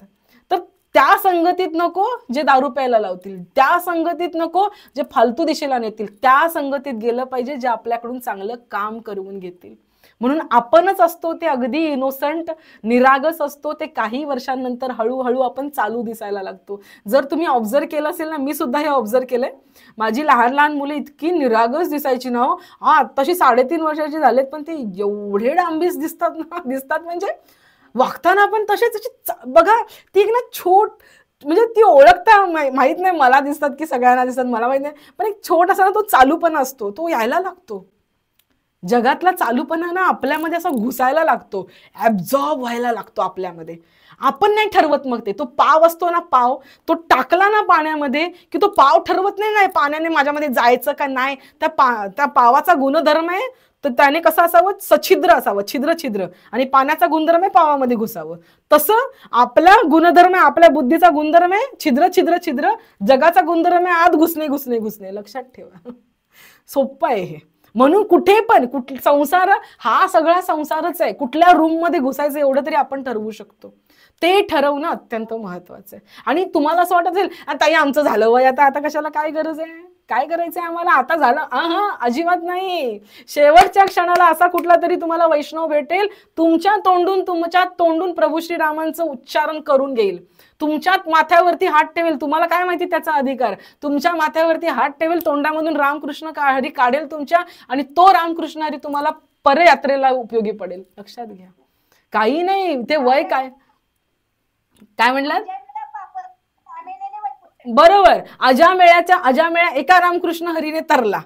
तर त्या संगतीत नको जे दारू प्यायला लावतील, त्या संगतीत नको जे फालतू दिशेला नेतील, त्या संगतीत गेलं पाहिजे जे आपल्याकडून चांगलं काम करून घेतील. म्हणून आपणच असतो ते अगदी इनोसंट निरागस असतो, ते काही वर्षांनंतर हळूहळू आपण चालू दिसायला लागतो. जर तुम्ही ऑब्झर्व केलं असेल ना, मी सुद्धा हे ऑब्झर्व केलंय, माझी लहान मुलं इतकी निरागस दिसायची ना, आताशी 3.5 वर्षाची झालेत, पण ते एवढे डांबीस दिसतात म्हणजे वागताना पण तसेच. बघा ती एक ना म्हणजे ती ओळखता माहित नाही, मला दिसतात की सगळ्यांना दिसतात मला माहित नाही, पण एक छोट असा ना तो चालूपणा असतो, तो यायला लागतो. जगातला चालूपणा ना आपल्यामध्ये असा घुसायला लागतो, ऍब्झॉर्ब व्हायला लागतो आपल्यामध्ये. आपण नाही ठरवत, मग तो पाव असतो ना, पाव तो टाकला ना पाण्यामध्ये की तो पाव ठरवत नाही पाण्याने माझ्यामध्ये जायचं का नाही. त्या पावाचा गुणधर्म आहे, तर त्याने कसं असावं, सछिद्र असावं, छिद्र, आणि पाण्याचा गुणधर्म आहे पावामध्ये घुसावं. तसं आपला गुणधर्म आहे, आपल्या बुद्धीचा गुणधर्म आहे छिद्र, जगाचा गुणधर्म आहे आत घुसणे. लक्षात ठेवा, सोपं आहे हे. म्हणून कुठे पण संसार हा सगळा संसारच आहे, कुठल्या रूम मध्ये घुसायचं एवढं तरी आपण ठरवू शकतो. ते ठरवणं अत्यंत महत्वाचं आहे. आणि तुम्हाला असं वाटत असेल ताई आमचं झालं वय आता कशाला काय गरज आहे, काय करायचंय आम्हाला आता झालं, हा अजिबात नाही. शेवटच्या क्षणाला असा कुठला तरी तुम्हाला वैष्णव भेटेल, तुमच्या तोंडून प्रभू श्रीरामांचं उच्चारण करून घेईल, तुमच्या माथ्यावरती हात ठेवेल. तुम्हाला काय माहिती त्याचा अधिकार, तुमच्या माथ्यावरती हात ठेवेल, तोंडामधून रामकृष्ण हरी काढेल तुमच्या, आणि तो रामकृष्ण हरी तुम्हाला परयात्रेला उपयोगी पडेल. लक्षात घ्या. काही नाही ते वय काय म्हणलात? बरोबर. अजामेळ्या एका रामकृष्ण हरीने तरला,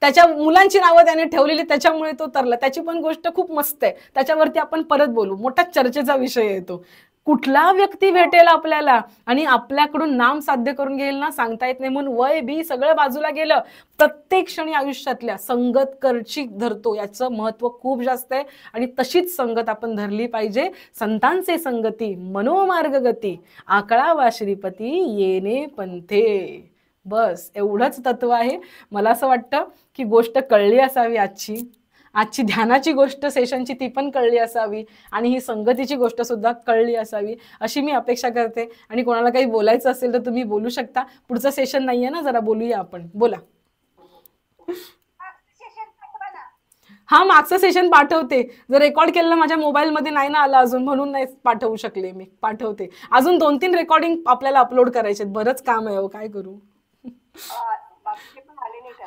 त्याच्या मुलांची नावं त्याने ठेवलेली, त्याच्यामुळे तो तरला. त्याची पण गोष्ट खूप मस्त आहे, त्याच्यावरती आपण परत बोलू. मोठा चर्चेचा विषय येतो. कुठला व्यक्ती भेटेल आपल्याला आणि आपल्याकडून नाम साध्य करून घेईल ना, सांगता येत नाही. म्हणून वय बी सगळं बाजूला गेलं, प्रत्येक क्षणी आयुष्यातल्या संगत करची धरतो, याचं महत्व खूप जास्त आहे. आणि तशीच संगत आपण धरली पाहिजे. संतांचे संगती मनोमार्ग गती, आकळावा श्रीपती येणे पंथे. बस एवढंच तत्व आहे. मला असं वाटतं की गोष्ट कळली असावी आजची ध्यानाची गोष्ट सेशनची, ती पण कळली असावी, आणि ही संगतीची गोष्ट सुद्धा कळली असावी, अशी मी अपेक्षा करते. आणि कोणाला काही बोलायचं असेल तर तुम्ही बोलू शकता. पुढचं सेशन नाहीये ना, जरा बोलूया आपण. बोला. हा, मागचं सेशन पाठवते. जर रेकॉर्ड केलेलं माझ्या मोबाईलमध्ये नाही ना आलं अजून, म्हणून नाही पाठवू शकले मी. पाठवते. अजून 2-3 रेकॉर्डिंग आपल्याला अपलोड करायचे, बरंच काम आहे. काय करू.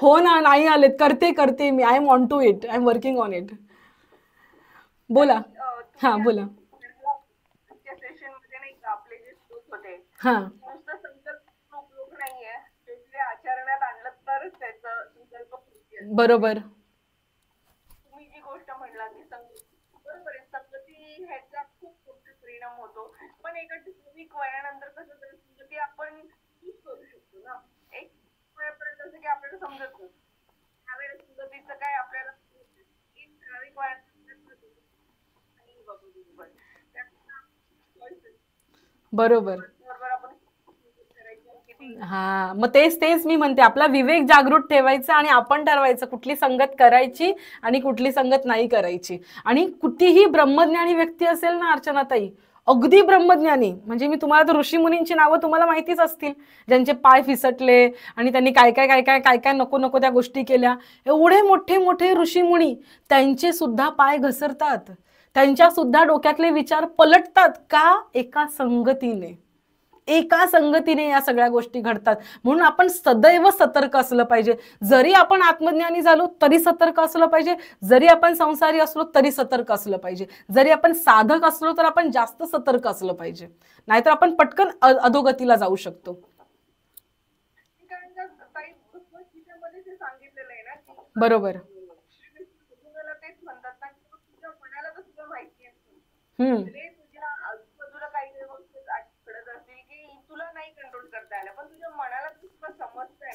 हो ना, नाही आलेत. करते मी. I am on to it, I am working on it. बोला. हा बोला. हा बरोबर. तुम्ही जी गोष्ट म्हणला की बरोबर आहे, संगती ह्याचा खूप मोठा परिणाम होतो. पण एका ठराविक वयानंतर कसं संगती आपण चूज करू शकतो ना. एक वयापर्यंत असं की आपल्याला समजत नाही, त्यावेळेस संगतीचं काय आपल्याला एक ठराविक वयानंतर बरोबर. हा, मग तेच मी म्हणते, आपला विवेक जागृत ठेवायचा आणि आपण ठरवायचं कुठली संगत करायची आणि कुठली संगत नाही करायची. आणि कुठलीही ब्रह्मज्ञानी व्यक्ती असेल ना अर्चनाताई, अगदी ब्रह्मज्ञानी, म्हणजे मी तुम्हाला तर ऋषीमुनींची नावं तुम्हाला माहितीच असतील, ज्यांचे पाय फिसटले आणि त्यांनी काय काय नको त्या गोष्टी केल्या. एवढे मोठे ऋषीमुनी, त्यांचे सुद्धा पाय घसरतात, त्यांच्या सुद्धा डोक्यातले विचार पलटतात. का? एका संगतीने या सगळ्या गोष्टी घडतात. म्हणून आपण सदैव सतर्क असलं पाहिजे. जरी आपण आत्मज्ञानी झालो तरी सतर्क असलं पाहिजे, जरी आपण संसारी असलो तरी सतर्क असलं पाहिजे, जरी आपण साधक असलो तर आपण जास्त सतर्क असलं पाहिजे, नाहीतर आपण पटकन अधोगतीला जाऊ शकतो. बरोबर.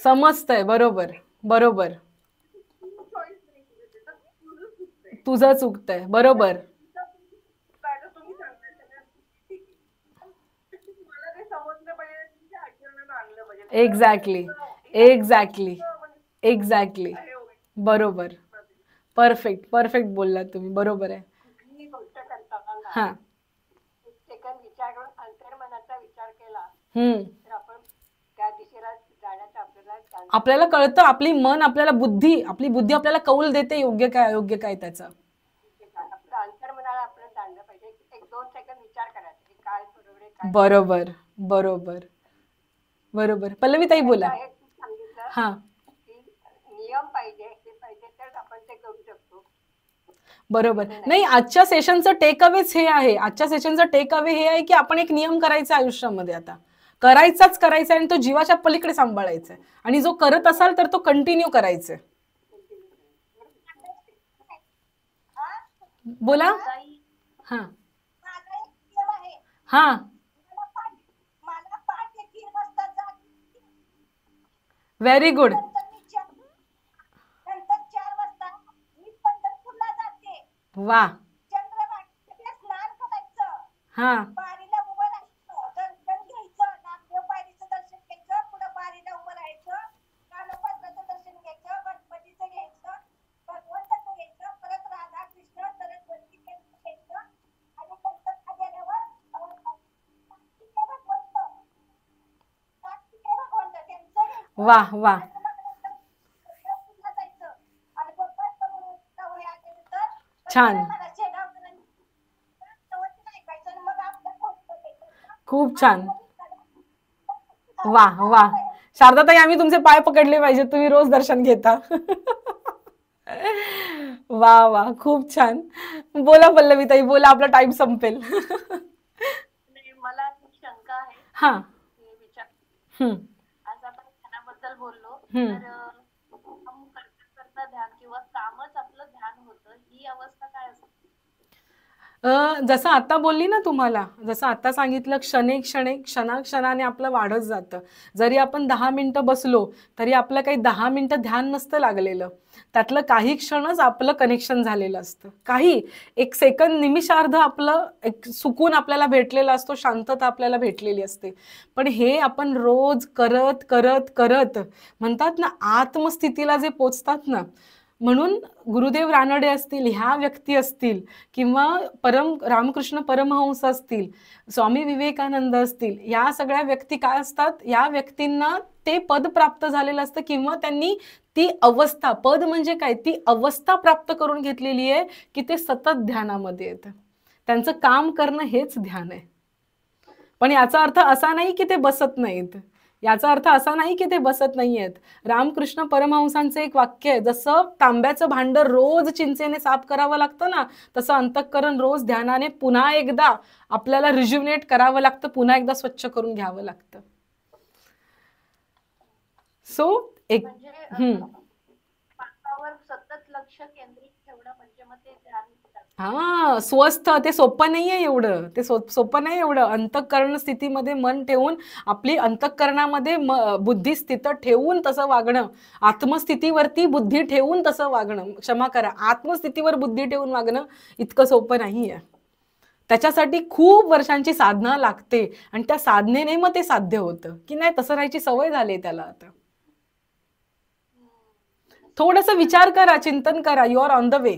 समजतंय. बरोबर. तुझं चुकतंय. बरोबर. एक्झॅक्टली. बरोबर. परफेक्ट बोललात तुम्ही. बरोबर आहे. हा. विचार करून अंतर्मनाचा विचार केला तर आपण त्या दिशेला जाण्याचा आपल्याला कळतं. आपली बुद्धी आपल्याला कौल देते योग्य काय अयोग्य काय त्याचा. अंतर्मनाला आपण जाणलं पाहिजे. 1-2 सेकंद विचार करायचा की काय बरोबर आहे. बरोबर. पल्लवी ताई बोला. हा. नियम पाहिजे, ते पाहिजे तर आपण ते करू शकतो. बरोबर. नाही, आजच्या सेशनचं टेक अवेच हे आहे. हे आहे की आपण एक नियम करायचा आयुष्यामध्ये, आता करायचाच आणि तो जीवाच्या पलीकडे सांभाळायचा, आणि जो करत असाल तर तो कंटिन्यू करायचा. बोला. हा हा. Very good. वा. हा. वा वा. छान. खूप छान. वा वा. शारदाताई, आम्ही तुमचे पाय पकडले पाहिजे, तुम्ही रोज दर्शन घेता. वा वा, खूप छान. बोला पल्लवीताई, बोला, आपला टाइम संपेल. मला एक शंका आहे. हा. विचार हम्म. आज आपण ध्यानाबद्दल बोललो, हम्म. तर काम करता करता ध्यान किंवा कामच आपलं ध्यान होतं, ही अवस्था काय असते? जसं आता बोलली ना तुम्हाला, जसं आता सांगितलं, क्षणाक्षणाने आपलं वाढत जातं. जरी आपण 10 मिनिटं बसलो तरी आपलं काही 10 मिनिटं ध्यान नसतं लागलेलं, त्यातलं काही क्षणच आपलं कनेक्शन झालेलं असतं. काही एक सेकंद, निमिषार्ध आपलं एक सुकून आपल्याला भेटलेला असतो, शांतता आपल्याला भेटलेली असते. पण हे आपण रोज करत करत करत म्हणतात ना, आत्मस्थितीला जे पोचतात ना, म्हणून गुरुदेव रानडे असतील, ह्या व्यक्ती असतील, किंवा रामकृष्ण परमहंस असतील, स्वामी विवेकानंद असतील, या सगळ्या व्यक्ती काय असतात, या व्यक्तींना ते पद प्राप्त झालेलं असतं, किंवा त्यांनी ती अवस्था, पद म्हणजे काय, ती अवस्था प्राप्त करून घेतलेली आहे की ते सतत ध्यानामध्ये येतं. त्यांचं काम करणं हेच ध्यान आहे. पण याचा अर्थ असा नाही की ते बसत नाहीत, याचा अर्थ असा नाही की ते बसत नाहीयेत. रामकृष्ण परमहंसांचं एक वाक्य आहे, जसं तांब्याचं भांड रोज चिंचेने साफ करावं लागतं ना, तसं अंतःकरण रोज ध्यानाने पुन्हा एकदा आपल्याला रिज्युनेट करावं लागतं, पुन्हा एकदा स्वच्छ करून घ्यावं लागतं. सो एक पाठावर सतत लक्ष केंद्रित ठेवणं म्हणजे मग ते ध्यान. हा, स्वस्थ, ते सोपं नाहीये एवढं, ते सोपं नाही एवढं. अंतःकरण स्थितीमध्ये मन ठेवून, आपली अंतःकरणामध्ये बुद्धी स्थित ठेवून तसं वागणं, आत्मस्थितीवरती बुद्धी ठेवून तसं वागणं, क्षमा करा, आत्मस्थितीवर बुद्धी ठेवून वागणं इतकं सोपं नाहीये. त्याच्यासाठी खूप वर्षांची साधना लागते, आणि त्या साधनेने मग ते साध्य होतं की नाही, तसं राहायची सवय झाली त्याला. आता थोडंसं विचार करा, चिंतन करा, you are on the way.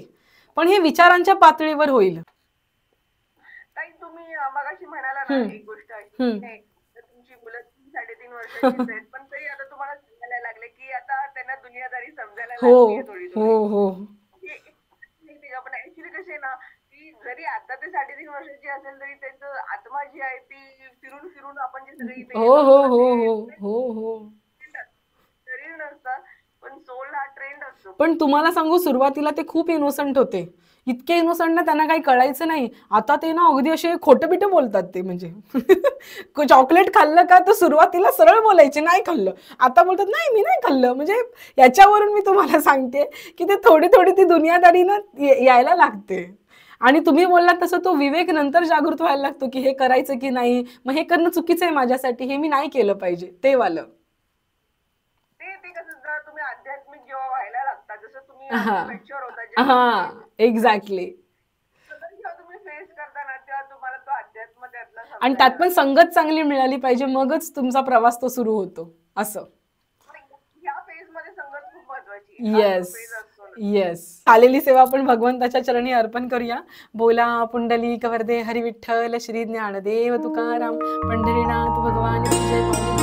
पण हे विचारांच्या पातळीवर होईल. ताई, तुम्ही मगाशी म्हणाला ना एक गोष्ट, तुमची मुलं 3-3.5 वर्षाची आहेत, पण तरी आता तुम्हाला समजायला लागले की आता त्यांना दुनियादारी समजायला लागली थोडी. हो हो. पण ऍक्च्युली कसे ना, की जरी आता ते 3.5 वर्षाची असेल तरी त्यांचं आत्मा जी आहे ती फिरून फिरून आपण जे सगळी हो हो हो हो हो हो शरीर नसतं, पण सोल हा ट्रेंड असतो. पण तुम्हाला सांगू, सुरुवातीला ते खूप इनोसंट होते, इतके इनोसंट ना, त्यांना काही कळायचं नाही. आता ते ना अगदी असे खोटं बिटं बोलतात ते, म्हणजे चॉकलेट खाल्लं का, तर सुरुवातीला सरळ बोलायचे नाही खाल्लं, आता बोलतात नाही मी नाही खाल्लं. म्हणजे याच्यावरून मी तुम्हाला सांगते की ते थोडी थोडी ती दुनियादारी ना यायला लागते. आणि तुम्ही बोललात तसं तो विवेक नंतर जागृत व्हायला लागतो की हे करायचं की नाही, मग हे करणं चुकीचं आहे माझ्यासाठी, हे मी नाही केलं पाहिजे, ते वालं. तुम्ही आध्यात्मिक जेव्हा व्हायला लागता, जसं तुम्ही मॅच्युअर होता, हा एक्झॅक्टली, जेव्हा तुम्ही फेस करता ना, तेव्हा तुम्हाला तो अध्यात्म त्यातला, आणि त्यात पण संगत चांगली मिळाली पाहिजे, मगच तुमचा प्रवास तो सुरू होतो. असं ह्या फेज मध्ये संगत खूप महत्वाची. Yes yes. आलेली सेवा आपण भगवंताच्या चरणी अर्पण करूया. बोला पुंडलिक वरदे हरी विठ्ठल श्री ज्ञानदेव तुकाराम पंढरीनाथ भगवान जय.